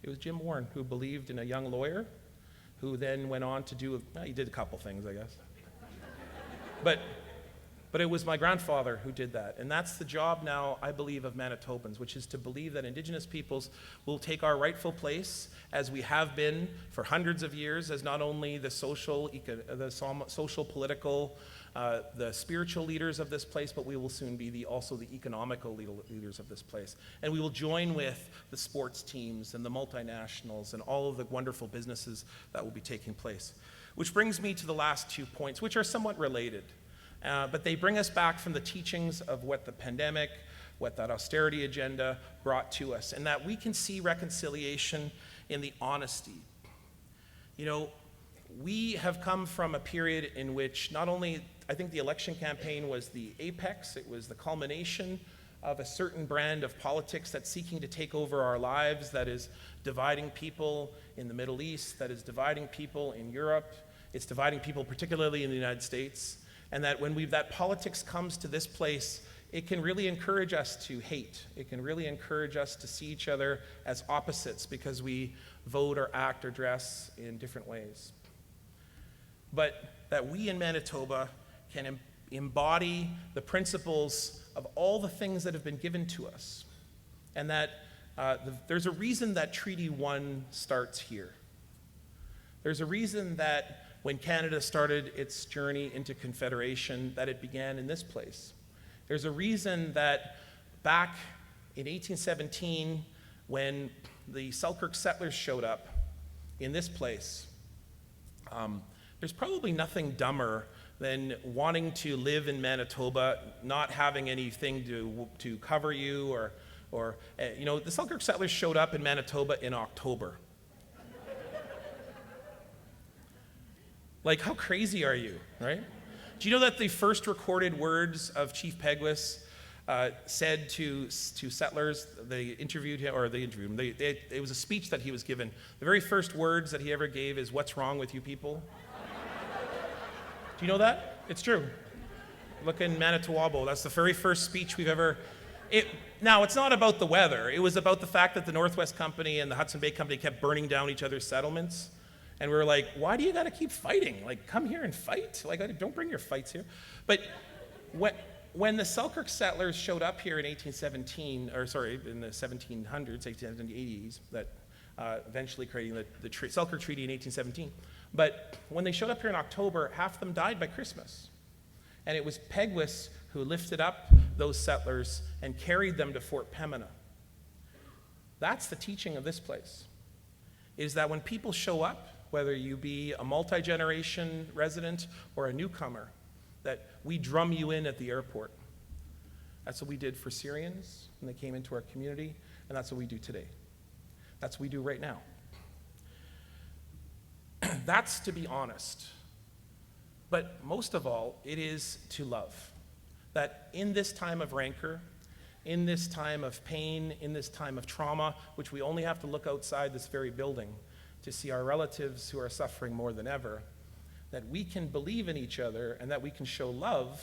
It was Jim Warren, who believed in a young lawyer, who then went on to he did a couple things, I guess. But it was my grandfather who did that. And that's the job now, I believe, of Manitobans, which is to believe that Indigenous peoples will take our rightful place, as we have been for hundreds of years, as not only the social, political, the spiritual leaders of this place, but we will soon be also the economical leaders of this place. And we will join with the sports teams and the multinationals and all of the wonderful businesses that will be taking place. Which brings me to the last 2 points, which are somewhat related. But they bring us back from the teachings of what the pandemic, what that austerity agenda brought to us, and that we can see reconciliation in the honesty. We have come from a period in which not only, I think the election campaign was the apex, it was the culmination of a certain brand of politics that's seeking to take over our lives, that is dividing people in the Middle East, that is dividing people in Europe, it's dividing people particularly in the United States. And that when that politics comes to this place, it can really encourage us to hate. It can really encourage us to see each other as opposites because we vote or act or dress in different ways. But that we in Manitoba can embody the principles of all the things that have been given to us. And that there's a reason that Treaty 1 starts here. There's a reason that when Canada started its journey into Confederation, that it began in this place. There's a reason that back in 1817, when the Selkirk settlers showed up in this place, there's probably nothing dumber than wanting to live in Manitoba, not having anything to cover you, or the Selkirk settlers showed up in Manitoba in October. Like, how crazy are you, right? Do you know that the first recorded words of Chief Peguis said to settlers, they interviewed him, it was a speech that he was given. The very first words that he ever gave is, "What's wrong with you people?" Do you know that? It's true. Look in Manitowoc, that's the very first speech we've ever... Now, it's not about the weather. It was about the fact that the Northwest Company and the Hudson Bay Company kept burning down each other's settlements. And we were like, why do you got to keep fighting? Like, come here and fight. Like, don't bring your fights here. But when the Selkirk settlers showed up here in 1817, in the 1700s, 1880s, that eventually creating the Selkirk Treaty in 1817. But when they showed up here in October, half of them died by Christmas. And it was Peguis who lifted up those settlers and carried them to Fort Pembina. That's the teaching of this place, is that when people show up, whether you be a multi-generation resident or a newcomer, that we drum you in at the airport. That's what we did for Syrians when they came into our community, and that's what we do today. That's what we do right now. That's to be honest. But most of all, it is to love. That in this time of rancor, in this time of pain, in this time of trauma, which we only have to look outside this very building to see our relatives who are suffering more than ever, that we can believe in each other and that we can show love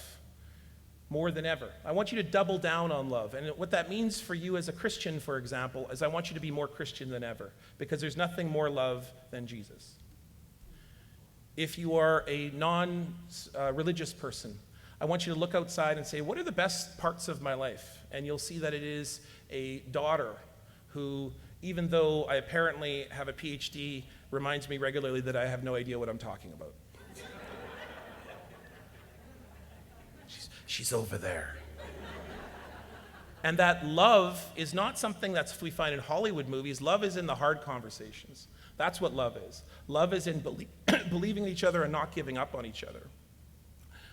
more than ever. I want you to double down on love. And what that means for you as a Christian, for example, is I want you to be more Christian than ever, because there's nothing more love than Jesus. If you are a non-religious person, I want you to look outside and say, what are the best parts of my life? And you'll see that it is a daughter who, even though I apparently have a PhD, reminds me regularly that I have no idea what I'm talking about. She's over there. And that love is not something that we find in Hollywood movies. Love is in the hard conversations. That's what love is. Love is in believing in each other and not giving up on each other.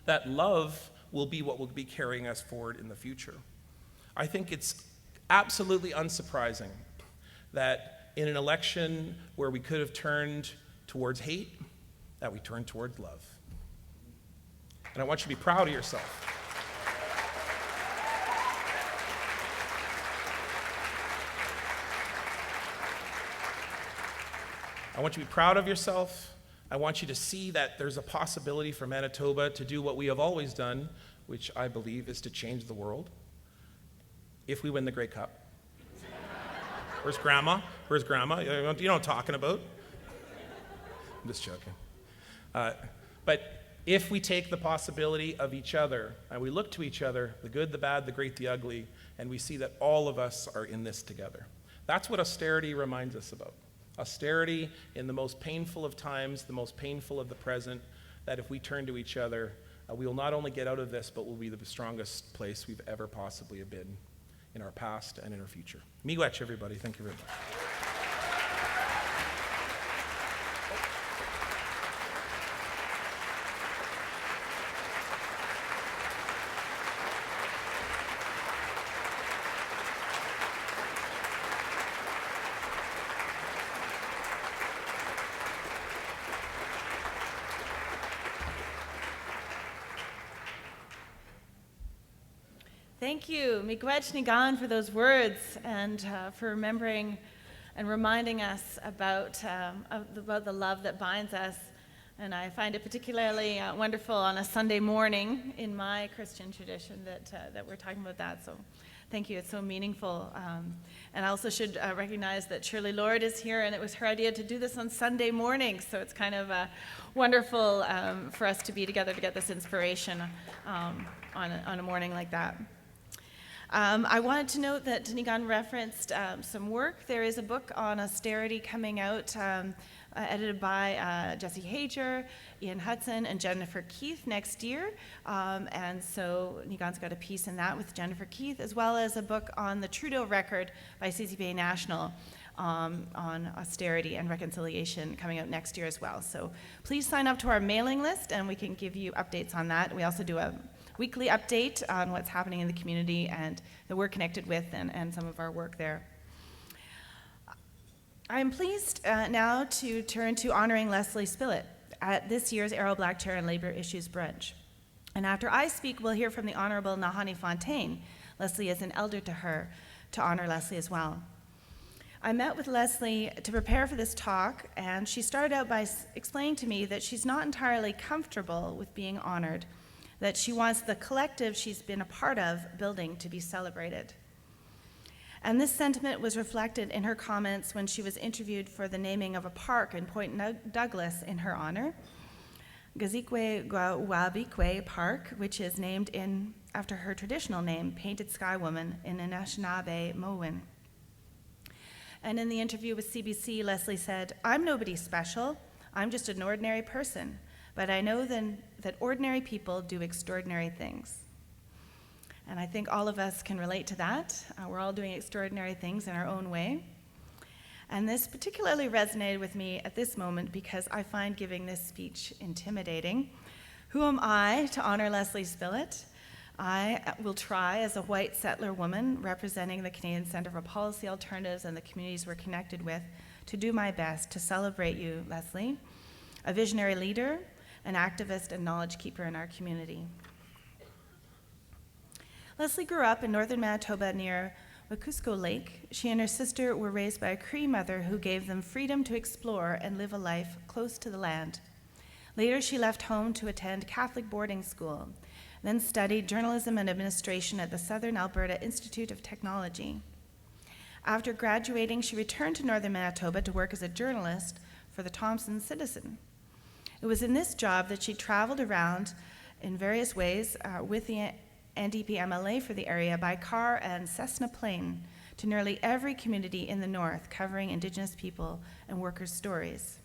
That love will be what will be carrying us forward in the future. I think it's absolutely unsurprising that in an election where we could have turned towards hate, that we turned towards love. And I want you to be proud of yourself. I want you to be proud of yourself. I want you to see that there's a possibility for Manitoba to do what we have always done, which I believe is to change the world, if we win the Grey Cup. Where's Grandma? Where's Grandma? You know what I'm talking about? I'm just joking. But if we take the possibility of each other, and we look to each other, the good, the bad, the great, the ugly, and we see that all of us are in this together. That's what austerity reminds us about. Austerity in the most painful of times, the most painful of the present, that if we turn to each other, we will not only get out of this, but we'll be the strongest place we've ever possibly been in our past and in our future. Miigwech, everybody. Thank you very much. Thank you, Miigwech Niigaan, for those words and for remembering and reminding us about the love that binds us. And I find it particularly wonderful on a Sunday morning in my Christian tradition that we're talking about that. So thank you, it's so meaningful. And I also should recognize that Shirley Lord is here, and it was her idea to do this on Sunday morning. So it's kind of wonderful for us to be together to get this inspiration on a morning like that. I wanted to note that Niigaan referenced some work. There is a book on austerity coming out, edited by Jesse Hager, Ian Hudson, and Jennifer Keith next year. And so Niigaan's got a piece in that with Jennifer Keith, as well as a book on the Trudeau record by CCPA National on austerity and reconciliation coming out next year as well. So please sign up to our mailing list, and we can give you updates on that. We also do a weekly update on what's happening in the community and that we're connected with and some of our work there. I am pleased now to turn to honoring Leslie Spillett. at this year's Arrow Black Chair and Labour Issues Brunch. And after I speak, we'll hear from the Honourable Nahani Fontaine. Leslie is an elder to her, to honour Leslie as well. I met with Leslie to prepare for this talk, and she started out by explaining to me that she's not entirely comfortable with being honoured, that she wants the collective she's been a part of building to be celebrated. And this sentiment was reflected in her comments when she was interviewed for the naming of a park in Point Douglas in her honor, Gazikwe Wabikwe Park, which is named after her traditional name, Painted Sky Woman, in Anishinaabe, Mowin. And in the interview with CBC, Leslie said, "I'm nobody special. I'm just an ordinary person, but I know then that ordinary people do extraordinary things." And I think all of us can relate to that. We're all doing extraordinary things in our own way. And this particularly resonated with me at this moment because I find giving this speech intimidating. Who am I to honor Leslie Spillett? I will try, as a white settler woman representing the Canadian Centre for Policy Alternatives and the communities we're connected with, to do my best to celebrate you, Leslie, a visionary leader, an activist and knowledge keeper in our community. Leslie grew up in northern Manitoba near Wekusko Lake. She and her sister were raised by a Cree mother who gave them freedom to explore and live a life close to the land. Later, she left home to attend Catholic boarding school, then studied journalism and administration at the Southern Alberta Institute of Technology. After graduating, she returned to northern Manitoba to work as a journalist for the Thompson Citizen. It was in this job that she traveled around in various ways with the NDP MLA for the area by car and Cessna plane to nearly every community in the north, covering Indigenous people and workers' stories.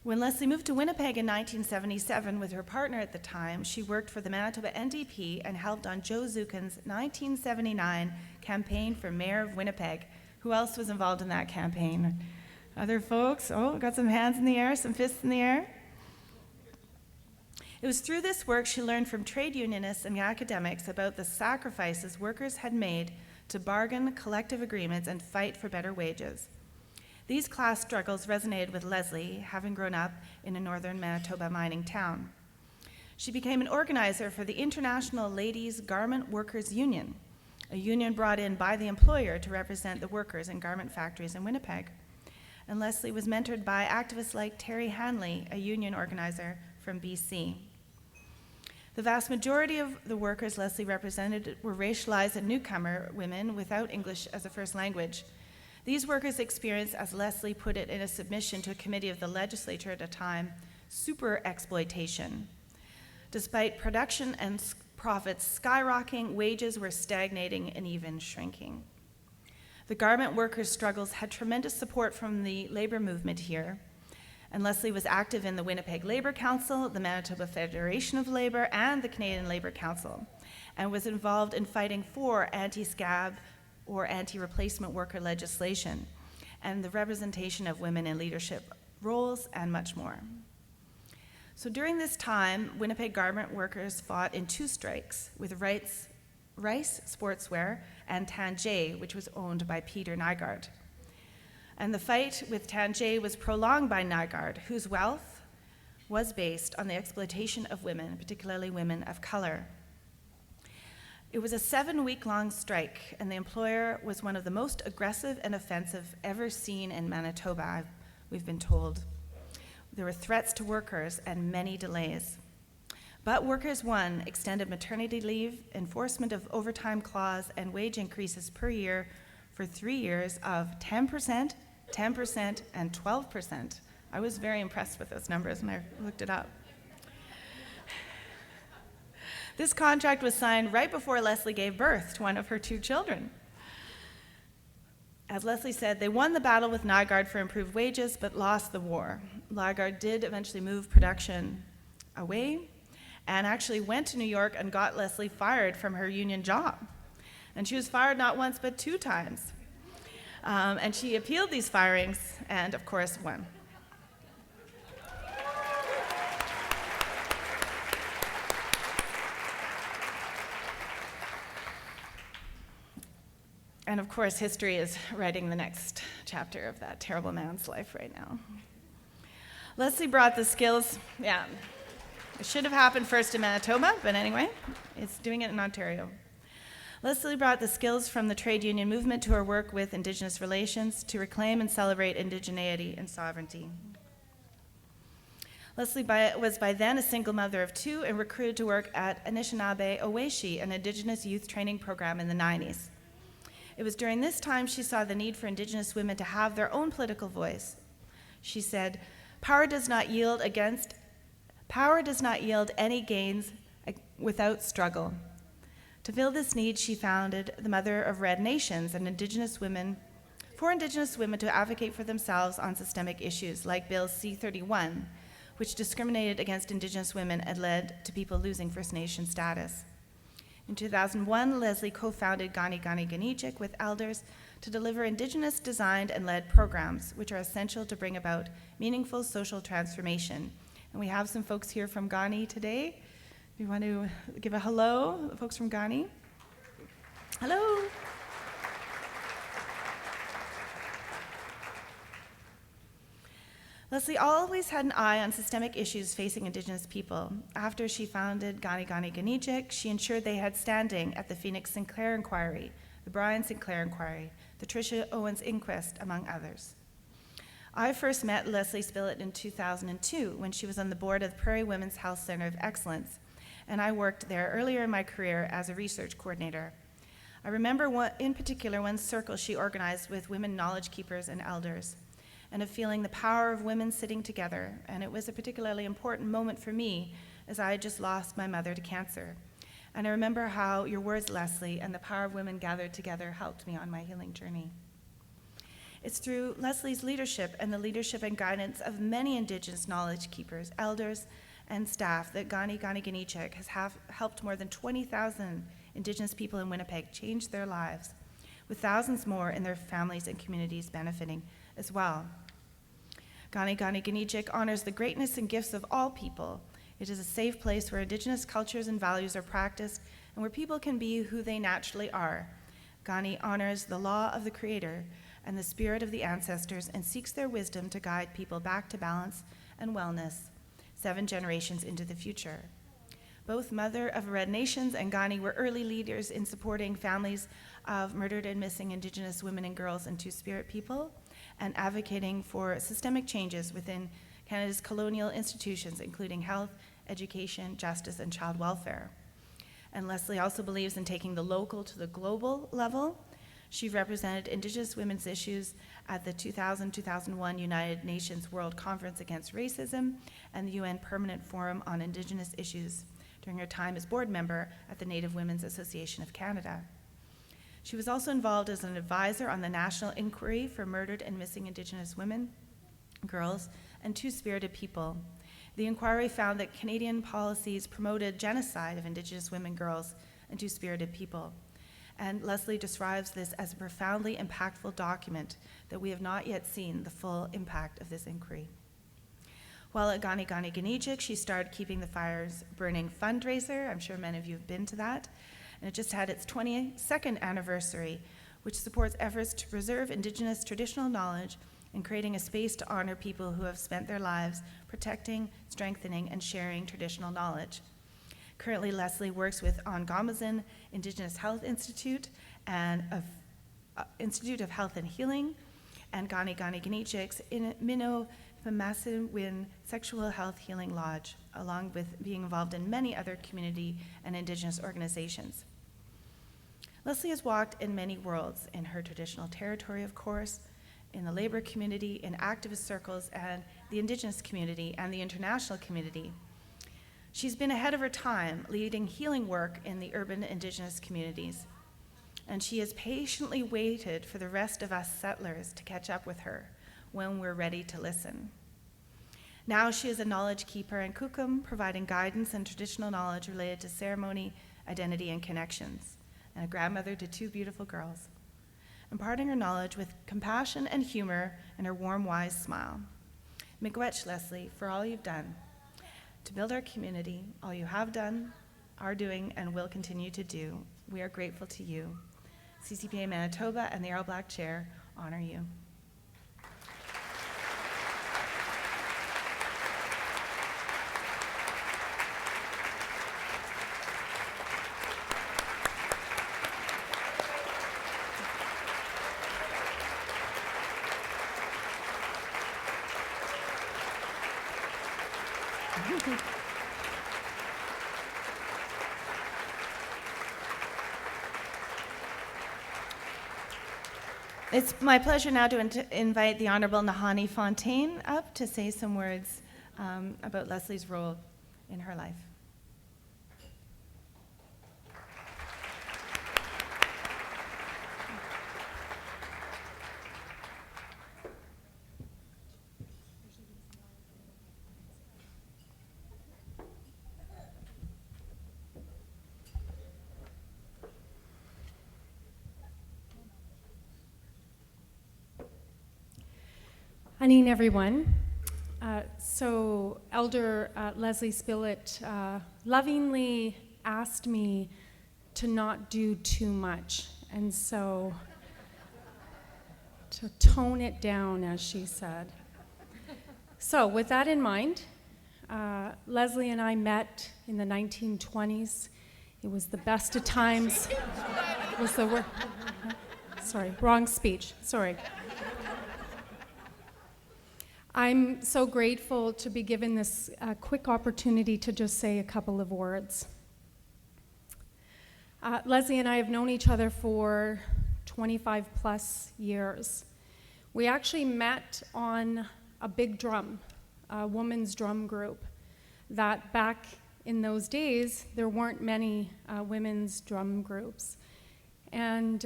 When Leslie moved to Winnipeg in 1977 with her partner at the time, she worked for the Manitoba NDP and helped on Joe Zukin's 1979 campaign for mayor of Winnipeg. Who else was involved in that campaign? Other folks? Oh, got some hands in the air, some fists in the air. It was through this work she learned from trade unionists and academics about the sacrifices workers had made to bargain collective agreements and fight for better wages. These class struggles resonated with Leslie, having grown up in a northern Manitoba mining town. She became an organizer for the International Ladies Garment Workers Union, a union brought in by the employer to represent the workers in garment factories in Winnipeg. And Leslie was mentored by activists like Terry Hanley, a union organizer from BC. The vast majority of the workers Leslie represented were racialized and newcomer women without English as a first language. These workers experienced, as Leslie put it in a submission to a committee of the legislature at a time, super exploitation. Despite production and profits skyrocketing, wages were stagnating and even shrinking. The garment workers' struggles had tremendous support from the labor movement here, and Leslie was active in the Winnipeg Labour Council, the Manitoba Federation of Labour, and the Canadian Labour Council, and was involved in fighting for anti-scab or anti-replacement worker legislation, and the representation of women in leadership roles, and much more. So during this time, Winnipeg garment workers fought in two strikes with Rice Sportswear and Tanjay, which was owned by Peter Niigaan. And the fight with Tanjay was prolonged by Niigaan, whose wealth was based on the exploitation of women, particularly women of color. It was a 7-week-long strike, and the employer was one of the most aggressive and offensive ever seen in Manitoba, we've been told. There were threats to workers and many delays. But workers won extended maternity leave, enforcement of overtime clause, and wage increases per year for 3 years of 10%, 10%, and 12%. I was very impressed with those numbers when I looked it up. This contract was signed right before Leslie gave birth to one of her 2 children. As Leslie said, they won the battle with Niigaan for improved wages, but lost the war. Niigaan did eventually move production away and actually went to New York and got Leslie fired from her union job. And she was fired not once, but 2 times. And she appealed these firings and, of course, won. And of course, history is writing the next chapter of that terrible man's life right now. Leslie brought the skills, yeah. It should have happened first in Manitoba, but anyway, it's doing it in Ontario. Leslie brought the skills from the trade union movement to her work with Indigenous relations to reclaim and celebrate indigeneity and sovereignty. Leslie was by then a single mother of 2 and recruited to work at Anishinaabe Oweshi, an Indigenous youth training program in the 90s. It was during this time she saw the need for Indigenous women to have their own political voice. She said, power does not yield any gains without struggle. To fill this need, she founded the Mother of Red Nations, for Indigenous women to advocate for themselves on systemic issues like Bill C-31, which discriminated against Indigenous women and led to people losing First Nation status. In 2001, Leslie co-founded Niigaan Sinclair with elders to deliver Indigenous designed and led programs, which are essential to bring about meaningful social transformation. And we have some folks here from Gani today. We want to give a hello, folks from Gani. Hello. Leslie always had an eye on systemic issues facing Indigenous people. After she founded Niigaan Sinclair, she ensured they had standing at the Phoenix Sinclair Inquiry, the Brian Sinclair Inquiry, the Tricia Owens Inquest, among others. I first met Leslie Spillett in 2002 when she was on the board of the Prairie Women's Health Center of Excellence, and I worked there earlier in my career as a research coordinator. I remember in particular one circle she organized with women knowledge keepers and elders, and of feeling the power of women sitting together, and it was a particularly important moment for me as I had just lost my mother to cancer. And I remember how your words, Leslie, and the power of women gathered together helped me on my healing journey. It's through Leslie's leadership and the leadership and guidance of many Indigenous knowledge keepers, elders, and staff that Niigaan Sinclair has helped more than 20,000 Indigenous people in Winnipeg change their lives, with thousands more in their families and communities benefiting as well. Niigaan Sinclair honors the greatness and gifts of all people. It is a safe place where Indigenous cultures and values are practiced and where people can be who they naturally are. Gani honors the law of the Creator and the spirit of the ancestors and seeks their wisdom to guide people back to balance and wellness 7 generations into the future. Both Mother of Red Nations and Gani were early leaders in supporting families of murdered and missing Indigenous women and girls and Two-Spirit people, and advocating for systemic changes within Canada's colonial institutions, including health, education, justice, and child welfare. And Leslie also believes in taking the local to the global level. She represented Indigenous women's issues at the 2000-2001 United Nations World Conference Against Racism and the UN Permanent Forum on Indigenous Issues during her time as board member at the Native Women's Association of Canada. She was also involved as an advisor on the National Inquiry for Murdered and Missing Indigenous Women, Girls, and Two-Spirited People. The inquiry found that Canadian policies promoted genocide of Indigenous women, girls, and Two-Spirited people. And Leslie describes this as a profoundly impactful document that we have not yet seen the full impact of this inquiry. While at Niigaan Sinclair, she started Keeping the Fires Burning fundraiser. I'm sure many of you have been to that. And it just had its 22nd anniversary, which supports efforts to preserve Indigenous traditional knowledge and creating a space to honor people who have spent their lives protecting, strengthening, and sharing traditional knowledge. Currently, Leslie works with Ongamazin Indigenous Health Institute and Institute of Health and Healing, and Niigaan Sinclair's in Minnow Pemasin Sexual Health Healing Lodge, along with being involved in many other community and Indigenous organizations. Leslie has walked in many worlds, in her traditional territory, of course, in the labor community, in activist circles, and the Indigenous community and the international community. She's been ahead of her time, leading healing work in the urban Indigenous communities. And she has patiently waited for the rest of us settlers to catch up with her when we're ready to listen. Now she is a knowledge keeper in Kukum, providing guidance and traditional knowledge related to ceremony, identity, and connections, and a grandmother to 2 beautiful girls, imparting her knowledge with compassion and humor and her warm, wise smile. Miigwech, Leslie, for all you've done to build our community, all you have done, are doing, and will continue to do. We are grateful to you. CCPA Manitoba and the All Black Chair honor you. It's my pleasure now to invite the Honourable Nahani Fontaine up to say some words about Leslie's role in her life. Anin, everyone. So Elder Leslie Spillett lovingly asked me to not do too much, and so to tone it down, as she said. So with that in mind, Leslie and I met in the 1920s. It was the best of times. Was the word? Sorry, wrong speech. Sorry. I'm so grateful to be given this quick opportunity to just say a couple of words. Leslie and I have known each other for 25 plus years. We actually met on a big drum, a women's drum group, that back in those days, there weren't many women's drum groups. And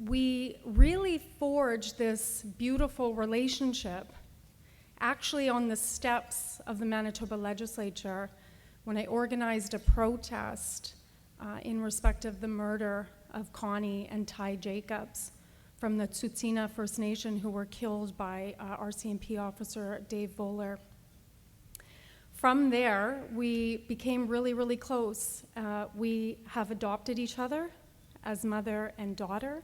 we really forged this beautiful relationship actually on the steps of the Manitoba legislature when I organized a protest in respect of the murder of Connie and Ty Jacobs from the Tsuut'ina First Nation who were killed by RCMP officer Dave Voller. From there, we became really, really close. We have adopted each other as mother and daughter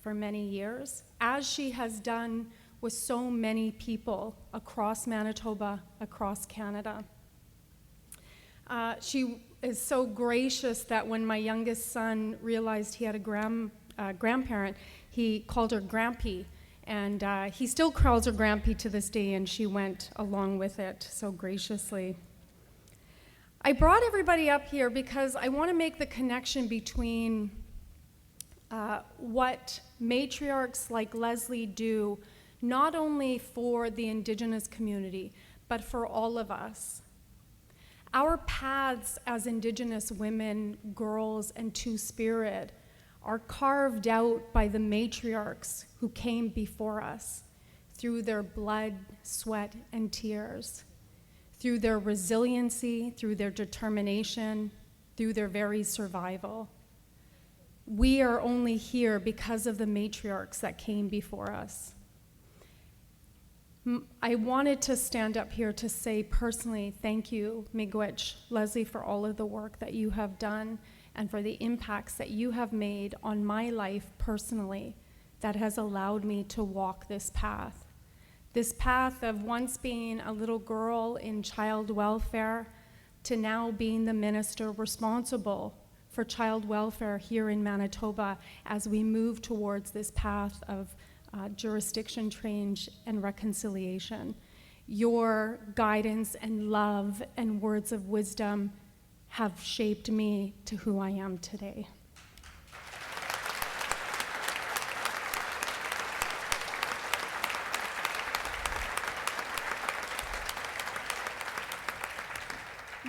for many years, as she has done with so many people across Manitoba, across Canada. She is so gracious that when my youngest son realized he had a grandparent, he called her Grampy, and he still calls her Grampy to this day, and she went along with it so graciously. I brought everybody up here because I want to make the connection between what matriarchs like Leslie do not only for the Indigenous community, but for all of us. Our paths as Indigenous women, girls, and Two-Spirit are carved out by the matriarchs who came before us through their blood, sweat, and tears, through their resiliency, through their determination, through their very survival. We are only here because of the matriarchs that came before us. I wanted to stand up here to say personally, thank you, Miigwech, Leslie, for all of the work that you have done and for the impacts that you have made on my life personally that has allowed me to walk this path. This path of once being a little girl in child welfare to now being the minister responsible for child welfare here in Manitoba as we move towards this path of jurisdiction change and reconciliation. Your guidance and love and words of wisdom have shaped me to who I am today.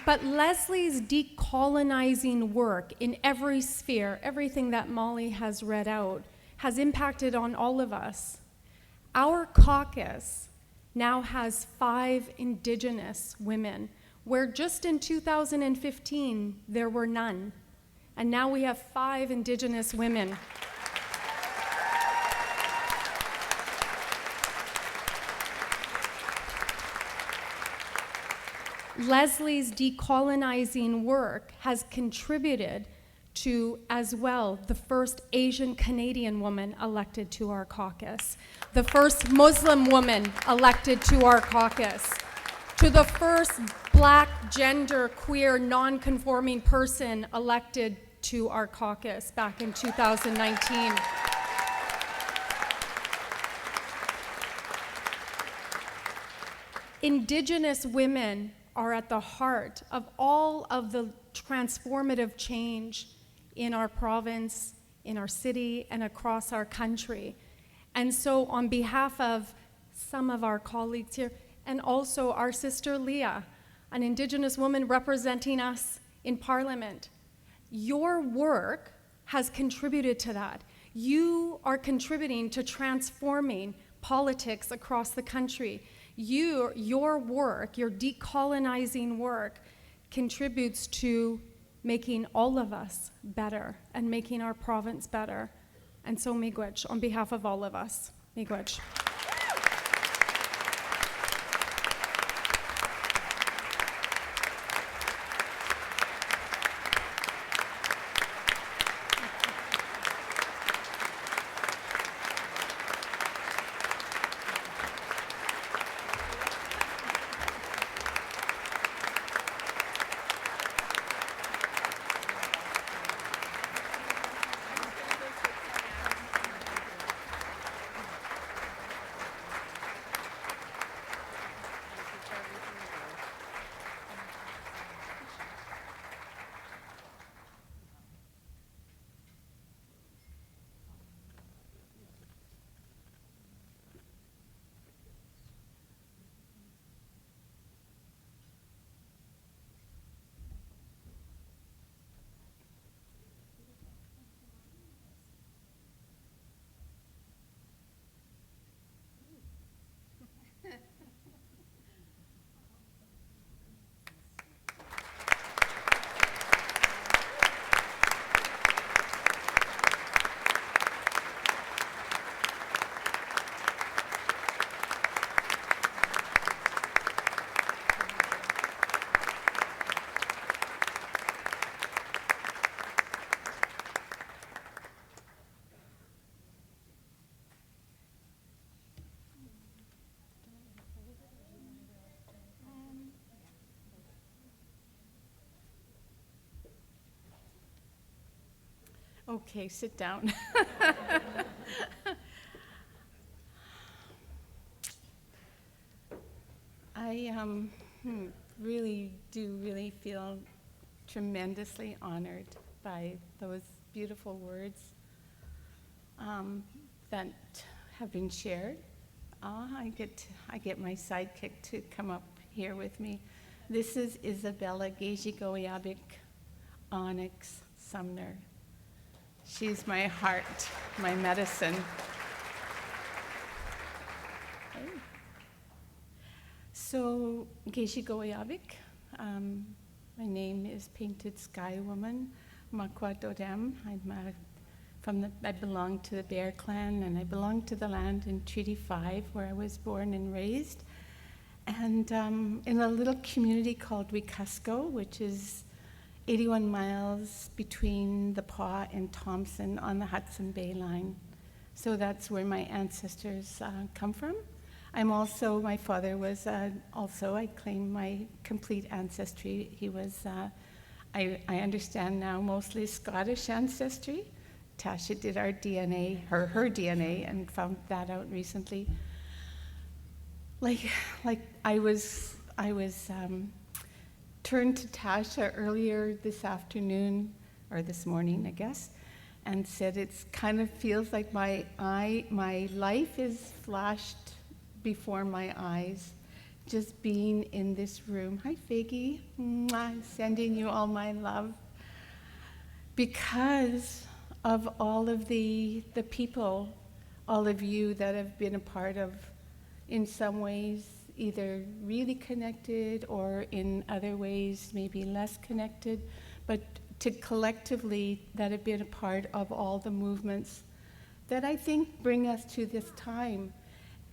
But Leslie's decolonizing work in every sphere, everything that Molly has read out, has impacted on all of us. Our caucus now has 5 Indigenous women, where just in 2015 there were none. And now we have 5 Indigenous women. Leslie's decolonizing work has contributed to, as well, the first Asian Canadian woman elected to our caucus, the first Muslim woman elected to our caucus, to the first Black, gender, queer, non-conforming person elected to our caucus back in 2019. Indigenous women are at the heart of all of the transformative change in our province, in our city, and across our country. And so on behalf of some of our colleagues here, and also our sister Leah, an Indigenous woman representing us in Parliament, your work has contributed to that. You are contributing to transforming politics across the country. Your work, your decolonizing work, contributes to making all of us better and making our province better. And so miigwech, on behalf of all of us, miigwech. Okay, sit down. I really feel tremendously honored by those beautiful words that have been shared. I get my sidekick to come up here with me. This is Isabella Gejigoyabik Onyx Sumner. She's my heart, my medicine. Okay. So, Gejigoyabik, my name is Painted Sky Woman, Makwa Dodem. I belong to the Bear Clan, and I belong to the land in Treaty 5, where I was born and raised. And in a little community called Wekusko, which is 81 miles between the Paw and Thompson on the Hudson Bay line. So that's where my ancestors come from. My father was also, I claim my complete ancestry. He was, I understand now, mostly Scottish ancestry. Tasha did our DNA, her DNA, and found that out recently. I was turned to Tasha earlier this afternoon, or this morning, I guess, and said it's kind of feels like my life is flashed before my eyes, just being in this room. Hi, Figgy. Mwah, sending you all my love. Because of all of the people, all of you that have been a part of, in some ways, either really connected or in other ways maybe less connected, but to collectively that have been a part of all the movements that I think bring us to this time.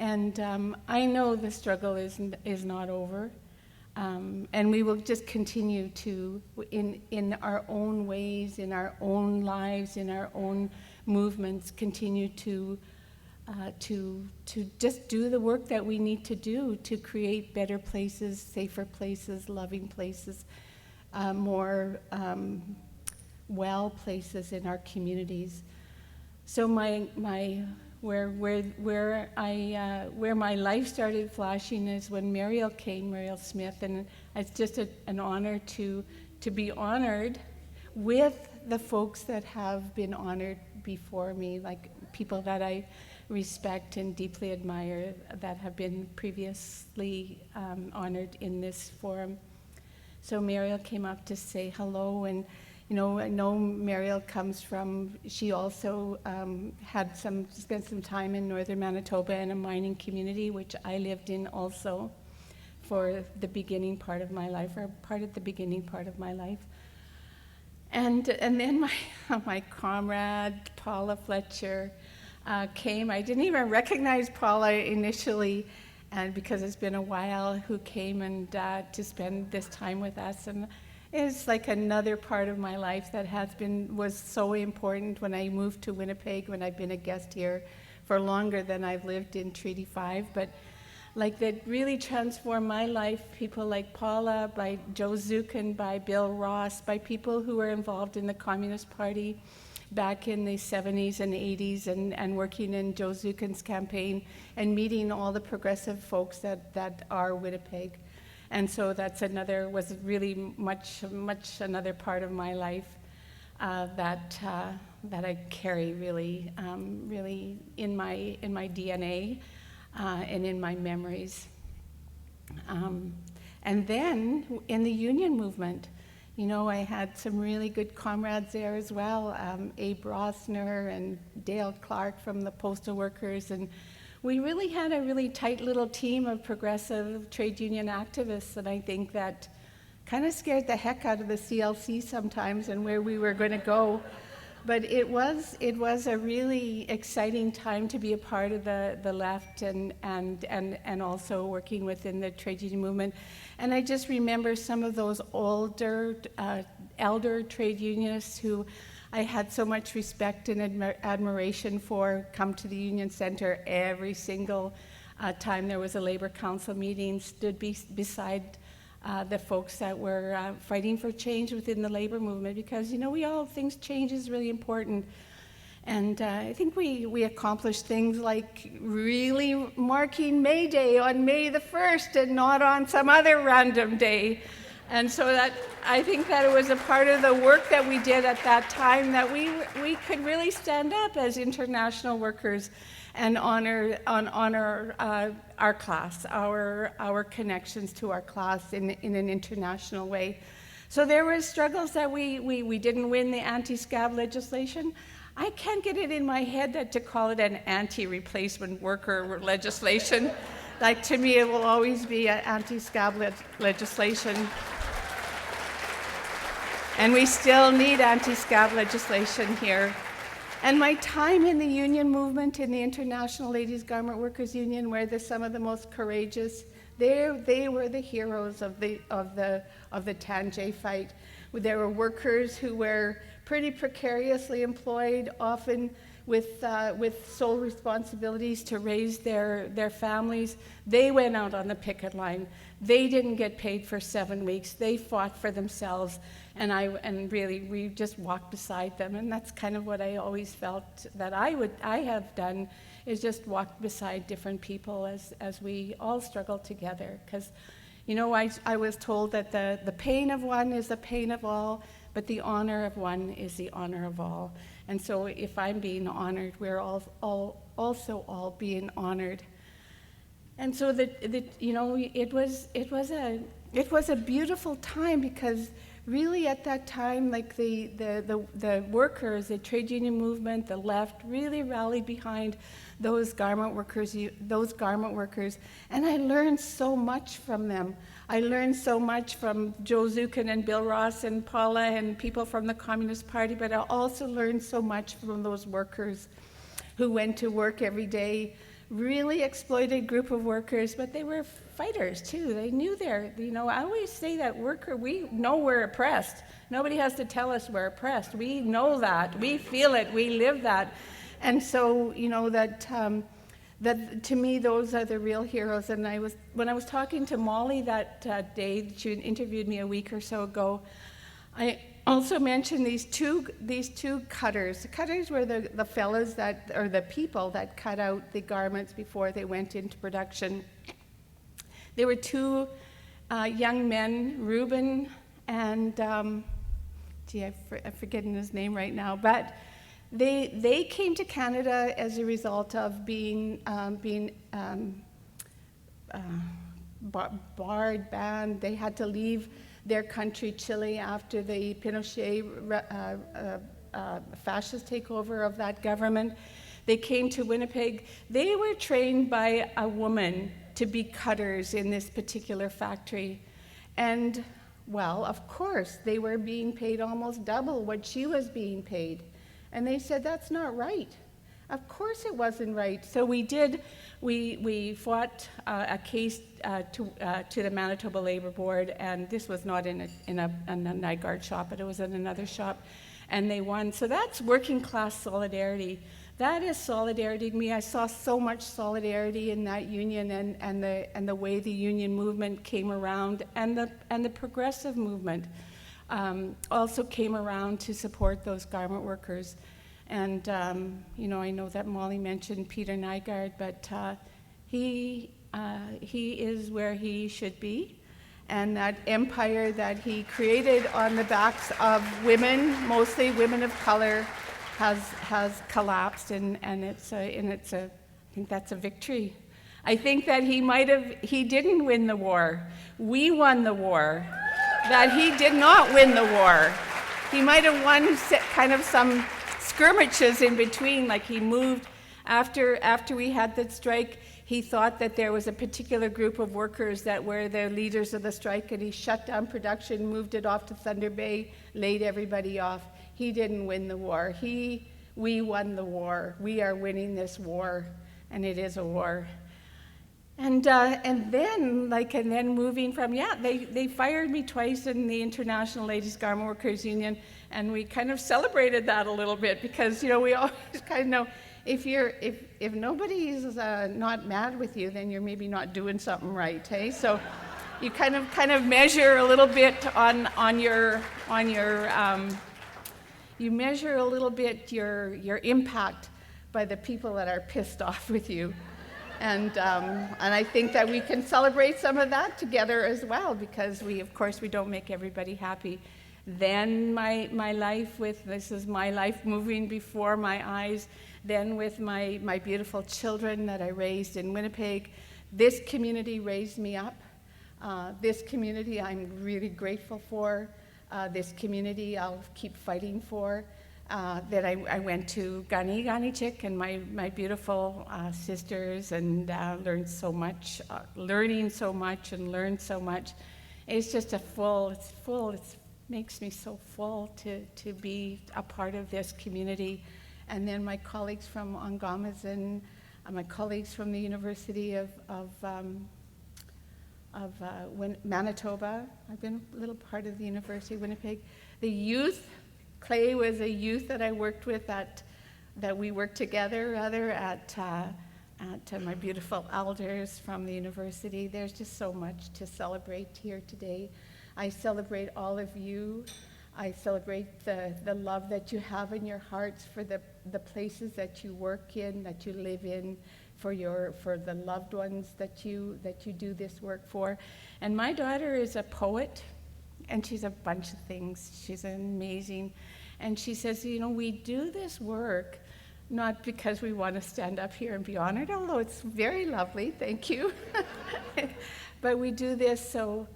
And I know the struggle is not over, and we will just continue to, in our own ways, in our own lives, in our own movements, continue to just do the work that we need to do to create better places, safer places, loving places, more well places in our communities. So my where my life started flashing is when Muriel came, Muriel Smith, and it's just an honor to be honored with the folks that have been honored before me, like people that I respect and deeply admire that have been previously honored in this forum. So Muriel came up to say hello, and I know Muriel comes from, she also spent some time in northern Manitoba in a mining community, which I lived in also for the beginning part of my life, or part of the beginning part of my life. And then my comrade, Paula Fletcher, came. I didn't even recognize Paula initially, and because it's been a while, who came and to spend this time with us. And it's like another part of my life that was so important when I moved to Winnipeg, when I've been a guest here for longer than I've lived in Treaty 5. But like that really transformed my life, people like Paula, by Joe Zukin, by Bill Ross, by people who were involved in the Communist Party back in the 70s and 80s, and working in Joe Zukin's campaign and meeting all the progressive folks that are Winnipeg. And so was really much another part of my life that I carry really in my DNA and in my memories. And then in the union movement, I had some really good comrades there as well, Abe Rossner and Dale Clark from the postal workers, and we really had a really tight little team of progressive trade union activists, and I think that kind of scared the heck out of the CLC sometimes and where we were going to go. But it was a really exciting time to be a part of the left and also working within the trade union movement. And I just remember some of those older, elder trade unionists who I had so much respect and admiration for come to the Union Center every single time there was a Labor Council meeting, stood beside the folks that were fighting for change within the labor movement, because we all think change is really important. And I think we accomplished things like really marking May Day on May the 1st and not on some other random day. And so that I think that it was a part of the work that we did at that time, that we could really stand up as international workers and honor our class, our connections to our class in an international way. So there were struggles that we didn't win the anti-scab legislation. I can't get it in my head that to call it an anti-replacement worker legislation. Like, to me, it will always be an anti-scab legislation. And we still need anti-scab legislation here. And my time in the union movement, in the International Ladies Garment Workers Union, where some of the most courageous, they were the heroes of the Tanjay fight. There were workers who were pretty precariously employed, often with sole responsibilities to raise their families. They went out on the picket line. They didn't get paid for 7 weeks. They fought for themselves, and really we just walked beside them. And that's kind of what I always felt that I have done, is just walked beside different people as we all struggle together. Because I was told that the pain of one is the pain of all, but the honor of one is the honor of all. And so if I'm being honored, we're also all being honored. And so it was a beautiful time, because really at that time, like the workers, the trade union movement, the left really rallied behind those garment workers, and I learned so much from them. I learned so much from Joe Zukin and Bill Ross and Paula and people from the Communist Party, but I also learned so much from those workers who went to work every day, really exploited group of workers, but they were fighters too. They knew I always say that we know we're oppressed. Nobody has to tell us we're oppressed. We know that, we feel it, we live that. And so, that to me, those are the real heroes. And when I was talking to Molly that day, she interviewed me a week or so ago, also mention these two cutters. The cutters were the fellas that, or the people that cut out the garments before they went into production. There were two young men, Reuben and, I'm forgetting his name right now, but they came to Canada as a result of being banned. They had to leave their country, Chile, after the Pinochet fascist takeover of that government. They came to Winnipeg. They were trained by a woman to be cutters in this particular factory. And, well, of course, they were being paid almost double what she was being paid. And they said, that's not right. Of course it wasn't right. So we fought a case to the Manitoba Labour Board, and this was not in a Niigaan shop, but it was in another shop, and they won. So that's working class solidarity. That is solidarity to me. I saw so much solidarity in that union, and the way the union movement came around, and the progressive movement also came around to support those garment workers. And I know that Molly mentioned Peter Niigaan, but he is where he should be, and that empire that he created on the backs of women, mostly women of color, has collapsed, and I think that's a victory. I think that he didn't win the war. We won the war. That he did not win the war. He might have won kind of some skirmishes in between, like he moved after we had that strike. He thought that there was a particular group of workers that were the leaders of the strike, and he shut down production, moved it off to Thunder Bay, laid everybody off. He didn't win the war. We won the war. We are winning this war, and it is a war. And then moving from, they fired me twice in the International Ladies Garment Workers Union, and we kind of celebrated that a little bit, because we always kind of know if nobody's not mad with you, then you're maybe not doing something right, hey? So you kind of measure a little bit you measure a little bit your impact by the people that are pissed off with you. And I think that we can celebrate some of that together as well, because we don't make everybody happy. Then my life this is my life moving before my eyes, then with my beautiful children that I raised in Winnipeg. This community raised me up. This community I'm really grateful for. This community I'll keep fighting for. That I went to Niigaan and my beautiful sisters, and learned so much, learning so much and learned so much. It's just it makes me so full to be a part of this community. And then my colleagues from Ongamazin, my colleagues from the University of Manitoba. I've been a little part of the University of Winnipeg. The youth, Clay was a youth that I worked with that we worked together at my beautiful elders from the university. There's just so much to celebrate here today. I celebrate all of you. I celebrate the love that you have in your hearts for the places that you work in, that you live in, for the loved ones that you do this work for. And my daughter is a poet, and she's a bunch of things. She's amazing. And she says, we do this work not because we want to stand up here and be honored, although it's very lovely, thank you. But we do this so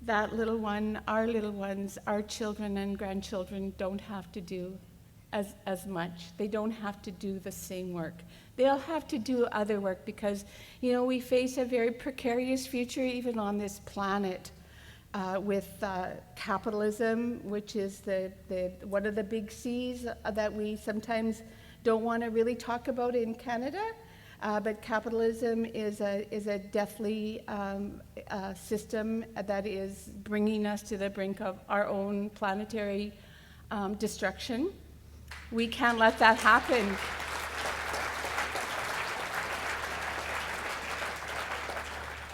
that little one, our little ones, our children and grandchildren don't have to do as much. They don't have to do the same work. They'll have to do other work because, we face a very precarious future even on this planet with capitalism, which is the one of the big C's that we sometimes don't want to really talk about in Canada. But capitalism is a deathly system that is bringing us to the brink of our own planetary destruction. We can't let that happen.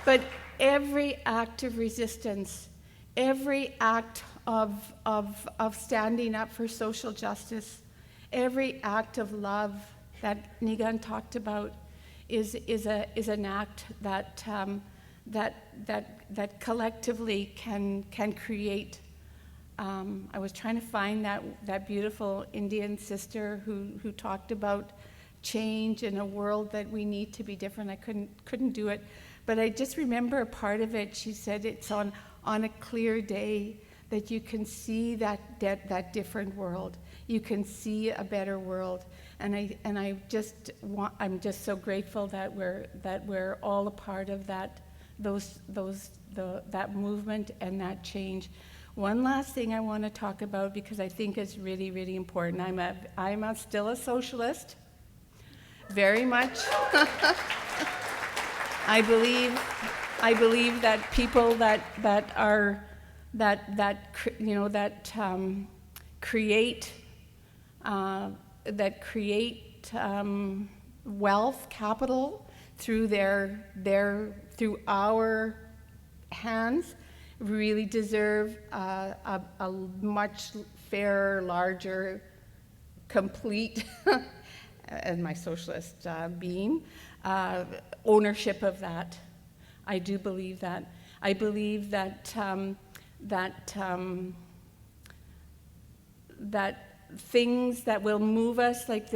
But every act of resistance, every act of standing up for social justice. Every act of love that Niigaan talked about is an act that that collectively can create. I was trying to find that beautiful Indian sister who talked about change in a world that we need to be different. I couldn't do it, but I just remember a part of it. She said it's on a clear day that you can see that different world. You can see a better world, and I'm just so grateful that we're all a part of that movement and that change. One last thing I want to talk about, because I think it's really, really important. I'm still a socialist, very much. I believe that people that create wealth, capital through our hands really deserve a much fairer, larger, complete, and my socialist being, ownership of that. I do believe that. I believe that things that will move us, like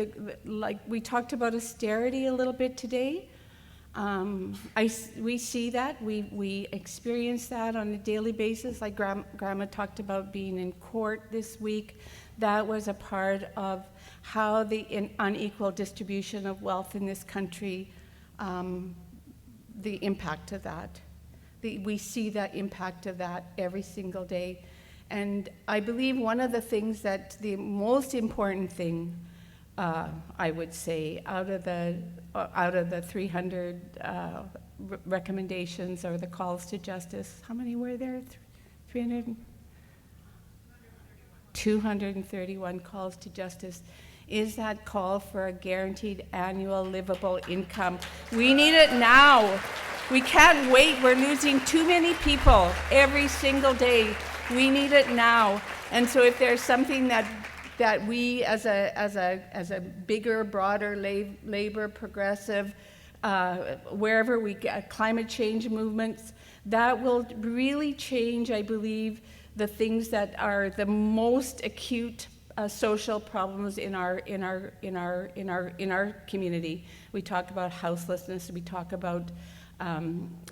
we talked about austerity a little bit today. We see that, we experience that on a daily basis. Like Grandma talked about being in court this week. That was a part of how the unequal distribution of wealth in this country, the impact of that. We see the impact of that every single day. And I believe one of the things that the most important thing, I would say, out of the 300 recommendations or the calls to justice, how many were there? 231 calls to justice, is that call for a guaranteed annual livable income. We need it now. We can't wait. We're losing too many people every single day. We need it now. And so if there's something that we as a bigger, broader labor, progressive, wherever we get climate change movements, that will really change, I believe, the things that are the most acute social problems in our community. We talk about houselessness. We talk about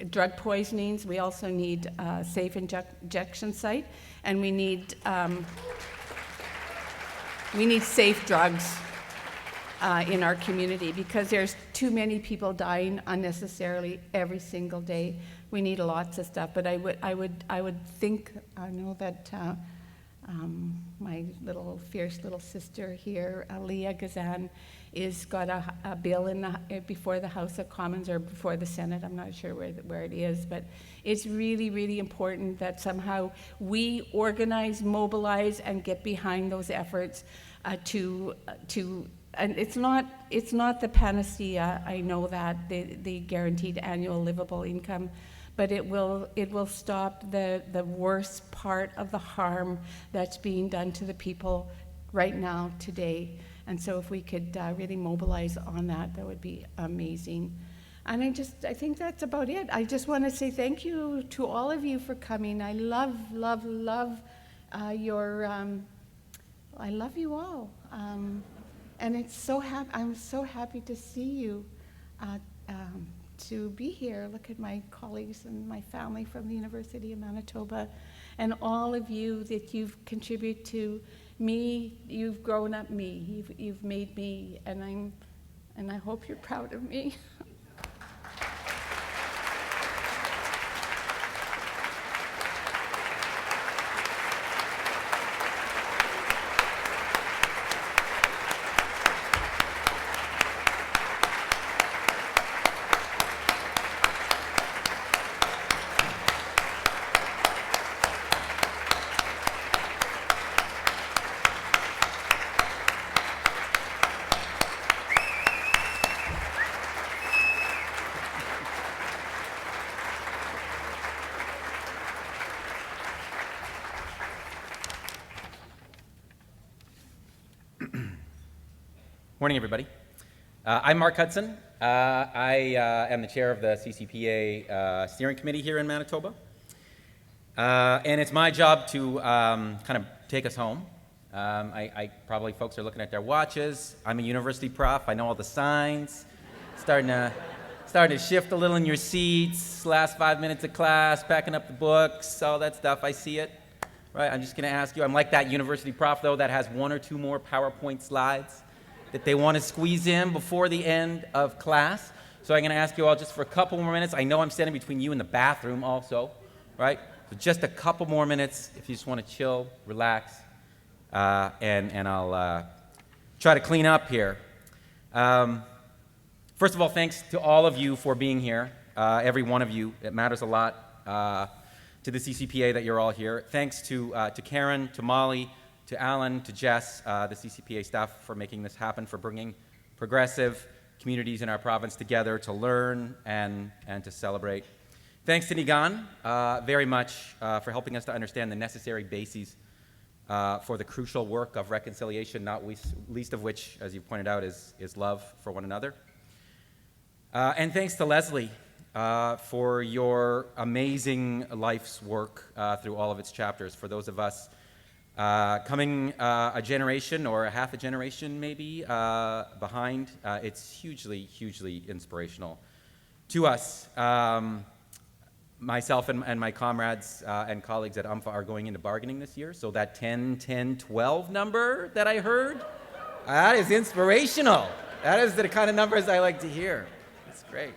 drug poisonings. We also need a safe injection site, and we need safe drugs in our community, because there's too many people dying unnecessarily every single day. We need lots of stuff, but I would think, I know that my fierce little sister here, Leah Gazan, is got a bill before the House of Commons or before the Senate. I'm not sure where it is, but it's really, really important that somehow we organize, mobilize, and get behind those efforts and it's not the panacea. I know that the guaranteed annual livable income, but it will stop the worst part of the harm that's being done to the people right now, today. And so if we could really mobilize on that, that would be amazing. And I think that's about it. I just want to say thank you to all of you for coming. I love I love you all. And I'm so happy to see you, to be here. Look at my colleagues and my family from the University of Manitoba, and all of you that you've contributed to me. You've grown up me. You've made me, and I hope you're proud of me. Morning, everybody. I'm Mark Hudson. I am the chair of the CCPA steering committee here in Manitoba. And it's my job to kind of take us home. Probably folks are looking at their watches. I'm a university prof. I know all the signs. Starting to shift a little in your seats. Last 5 minutes of class, packing up the books, all that stuff. I see it. Right? I'm just going to ask you. I'm like that university prof, though, that has 1 or 2 more PowerPoint slides that they want to squeeze in before the end of class. So I'm going to ask you all just for a couple more minutes. I know I'm standing between you and the bathroom also, right? So just a couple more minutes if you just want to chill, relax, and I'll try to clean up here. First of all, thanks to all of you for being here, every one of you. It matters a lot to the CCPA that you're all here. Thanks to Karen, to Molly, to Alan, to Jess, the CCPA staff, for making this happen, for bringing progressive communities in our province together to learn and to celebrate. Thanks to Niigaan very much for helping us to understand the necessary bases for the crucial work of reconciliation, not least of which, as you pointed out, is love for one another. And thanks to Leslie for your amazing life's work through all of its chapters. For those of us coming a generation or a half a generation maybe behind, it's hugely, hugely inspirational to us. Myself and my comrades and colleagues at UMFA are going into bargaining this year, so that 10, 10, 12 number that I heard, that is inspirational. That is the kind of numbers I like to hear. It's great.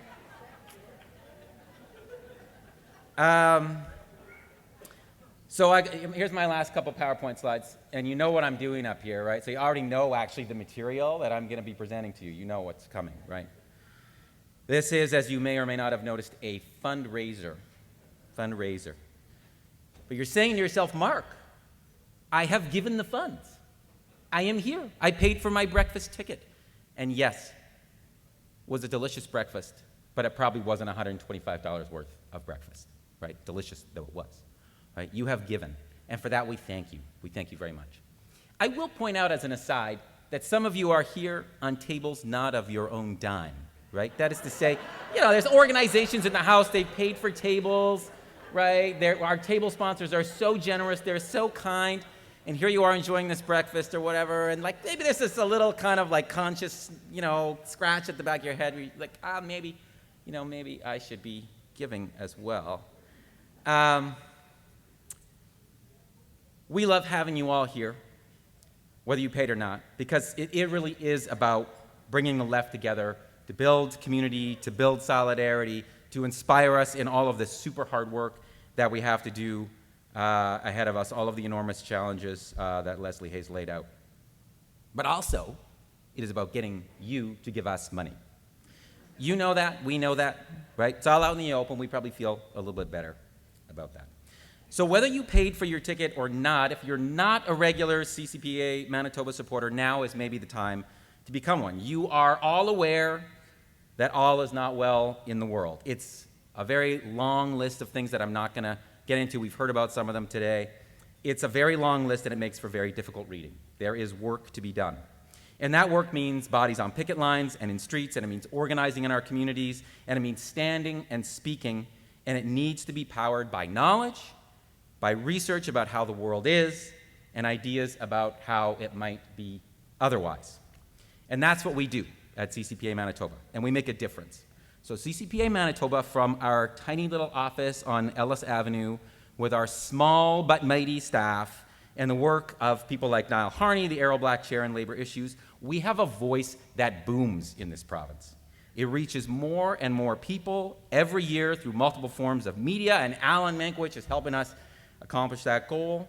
So here's my last couple PowerPoint slides, and you know what I'm doing up here, right? So you already know actually the material that I'm going to be presenting to you. You know what's coming, right? This is, as you may or may not have noticed, a fundraiser. But you're saying to yourself, Mark, I have given the funds. I am here. I paid for my breakfast ticket. And yes, it was a delicious breakfast, but it probably wasn't $125 worth of breakfast, right? Delicious though it was. Right? You have given, and for that we thank you. We thank you very much. I will point out as an aside that some of you are here on tables not of your own dime, right? That is to say, there's organizations in the house, they've paid for tables, right? Our table sponsors are so generous, they're so kind, and here you are enjoying this breakfast or whatever, and like maybe there's just a little kind of like conscious, scratch at the back of your head where you're like, maybe I should be giving as well. We love having you all here, whether you paid or not, because it really is about bringing the left together to build community, to build solidarity, to inspire us in all of this super hard work that we have to do ahead of us, all of the enormous challenges that Leslie Hayes laid out. But also, it is about getting you to give us money. You know that, we know that, right? It's all out in the open. We probably feel a little bit better about that. So whether you paid for your ticket or not, if you're not a regular CCPA Manitoba supporter, now is maybe the time to become one. You are all aware that all is not well in the world. It's a very long list of things that I'm not going to get into. We've heard about some of them today. It's a very long list, and it makes for very difficult reading. There is work to be done. And that work means bodies on picket lines and in streets, and it means organizing in our communities, and it means standing and speaking, and it needs to be powered by knowledge, by research about how the world is, and ideas about how it might be otherwise. And that's what we do at CCPA Manitoba, and we make a difference. So CCPA Manitoba, from our tiny little office on Ellis Avenue, with our small but mighty staff, and the work of people like Niall Harney, the Errol Black Chair in Labor Issues, we have a voice that booms in this province. It reaches more and more people every year through multiple forms of media, and Alan Mankiewicz is helping us accomplish that goal.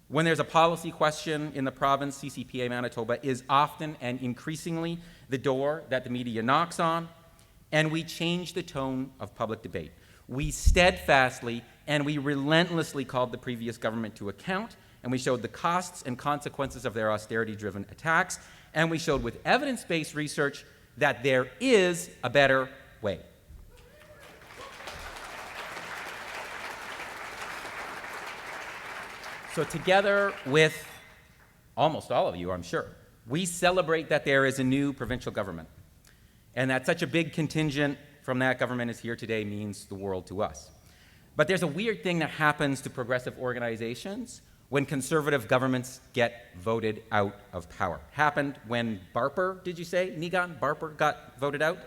When there's a policy question in the province, CCPA Manitoba is often and increasingly the door that the media knocks on, and we change the tone of public debate. We steadfastly and we relentlessly called the previous government to account, and we showed the costs and consequences of their austerity-driven attacks, and we showed with evidence-based research that there is a better way. So together with almost all of you, I'm sure, We celebrate that there is a new provincial government, and that such a big contingent from that government is here today means the world to us. But there's a weird thing that happens to progressive organizations when conservative governments get voted out of power. Happened when Barper, did you say, Niigaan? Barper got voted out?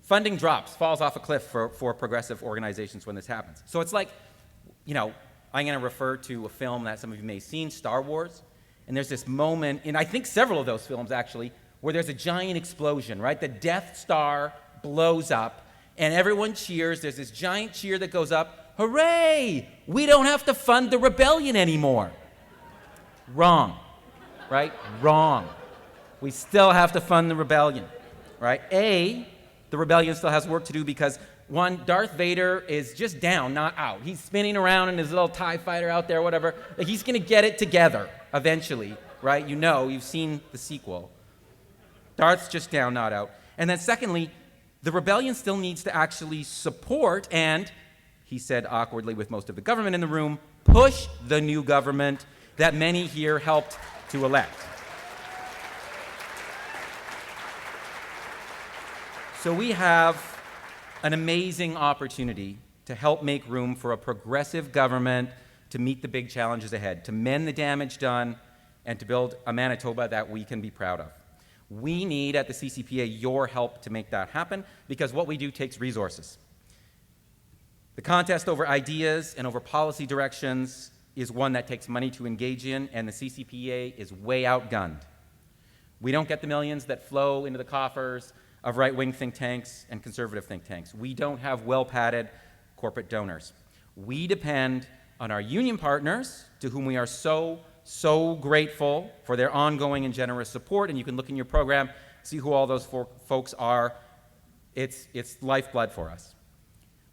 Funding drops, falls off a cliff for progressive organizations when this happens. So it's like, you know, I'm going to refer to a film that some of you may have seen, Star Wars, and there's this moment, in I think several of those films actually, where there's a giant explosion, right? The Death Star blows up, and everyone cheers. There's this giant cheer that goes up, hooray! We don't have to fund the rebellion anymore. Wrong, right? Wrong. We still have to fund the rebellion, right? The rebellion still has work to do because, one, Darth Vader is just down, not out. He's spinning around in his little TIE fighter out there, whatever. Like, he's going to get it together eventually, right? You know, you've seen the sequel. Darth's just down, not out. And then secondly, the rebellion still needs to actually support and, he said awkwardly with most of the government in the room, push the new government that many here helped to elect. So we have an amazing opportunity to help make room for a progressive government to meet the big challenges ahead, to mend the damage done, and to build a Manitoba that we can be proud of. We need, at the CCPA, your help to make that happen, because what we do takes resources. The contest over ideas and over policy directions is one that takes money to engage in, and the CCPA is way outgunned. We don't get the millions that flow into the coffers of right-wing think tanks and conservative think tanks. We don't have well-padded corporate donors. We depend on our union partners, to whom we are so grateful for their ongoing and generous support, and you can look in your program, see who all those folks are. It's lifeblood for us.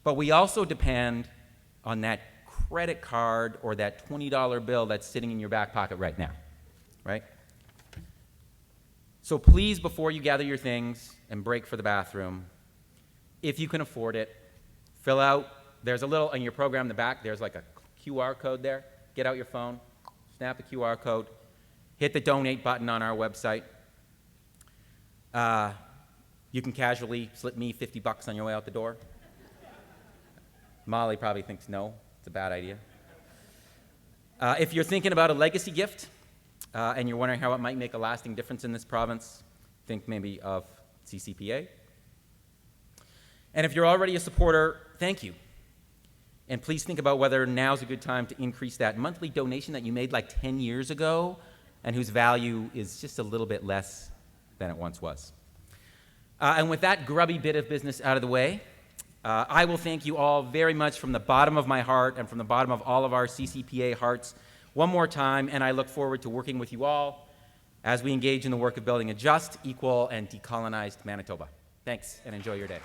But we also depend on that credit card or that $20 bill that's sitting in your back pocket right now, right? So please, before you gather your things and break for the bathroom, if you can afford it, fill out, there's a little, in your program in the back, there's like a QR code there. Get out your phone, snap the QR code, hit the donate button on our website. You can casually slip me $50 on your way out the door. Molly probably thinks no, it's a bad idea. If you're thinking about a legacy gift, and you're wondering how it might make a lasting difference in this province, think maybe of CCPA. And if you're already a supporter, thank you. And please think about whether now's a good time to increase that monthly donation that you made like 10 years ago and whose value is just a little bit less than it once was. And with that grubby bit of business out of the way, I will thank you all very much from the bottom of my heart and from the bottom of all of our CCPA hearts one more time, and I look forward to working with you all as we engage in the work of building a just, equal, and decolonized Manitoba. Thanks, and enjoy your day.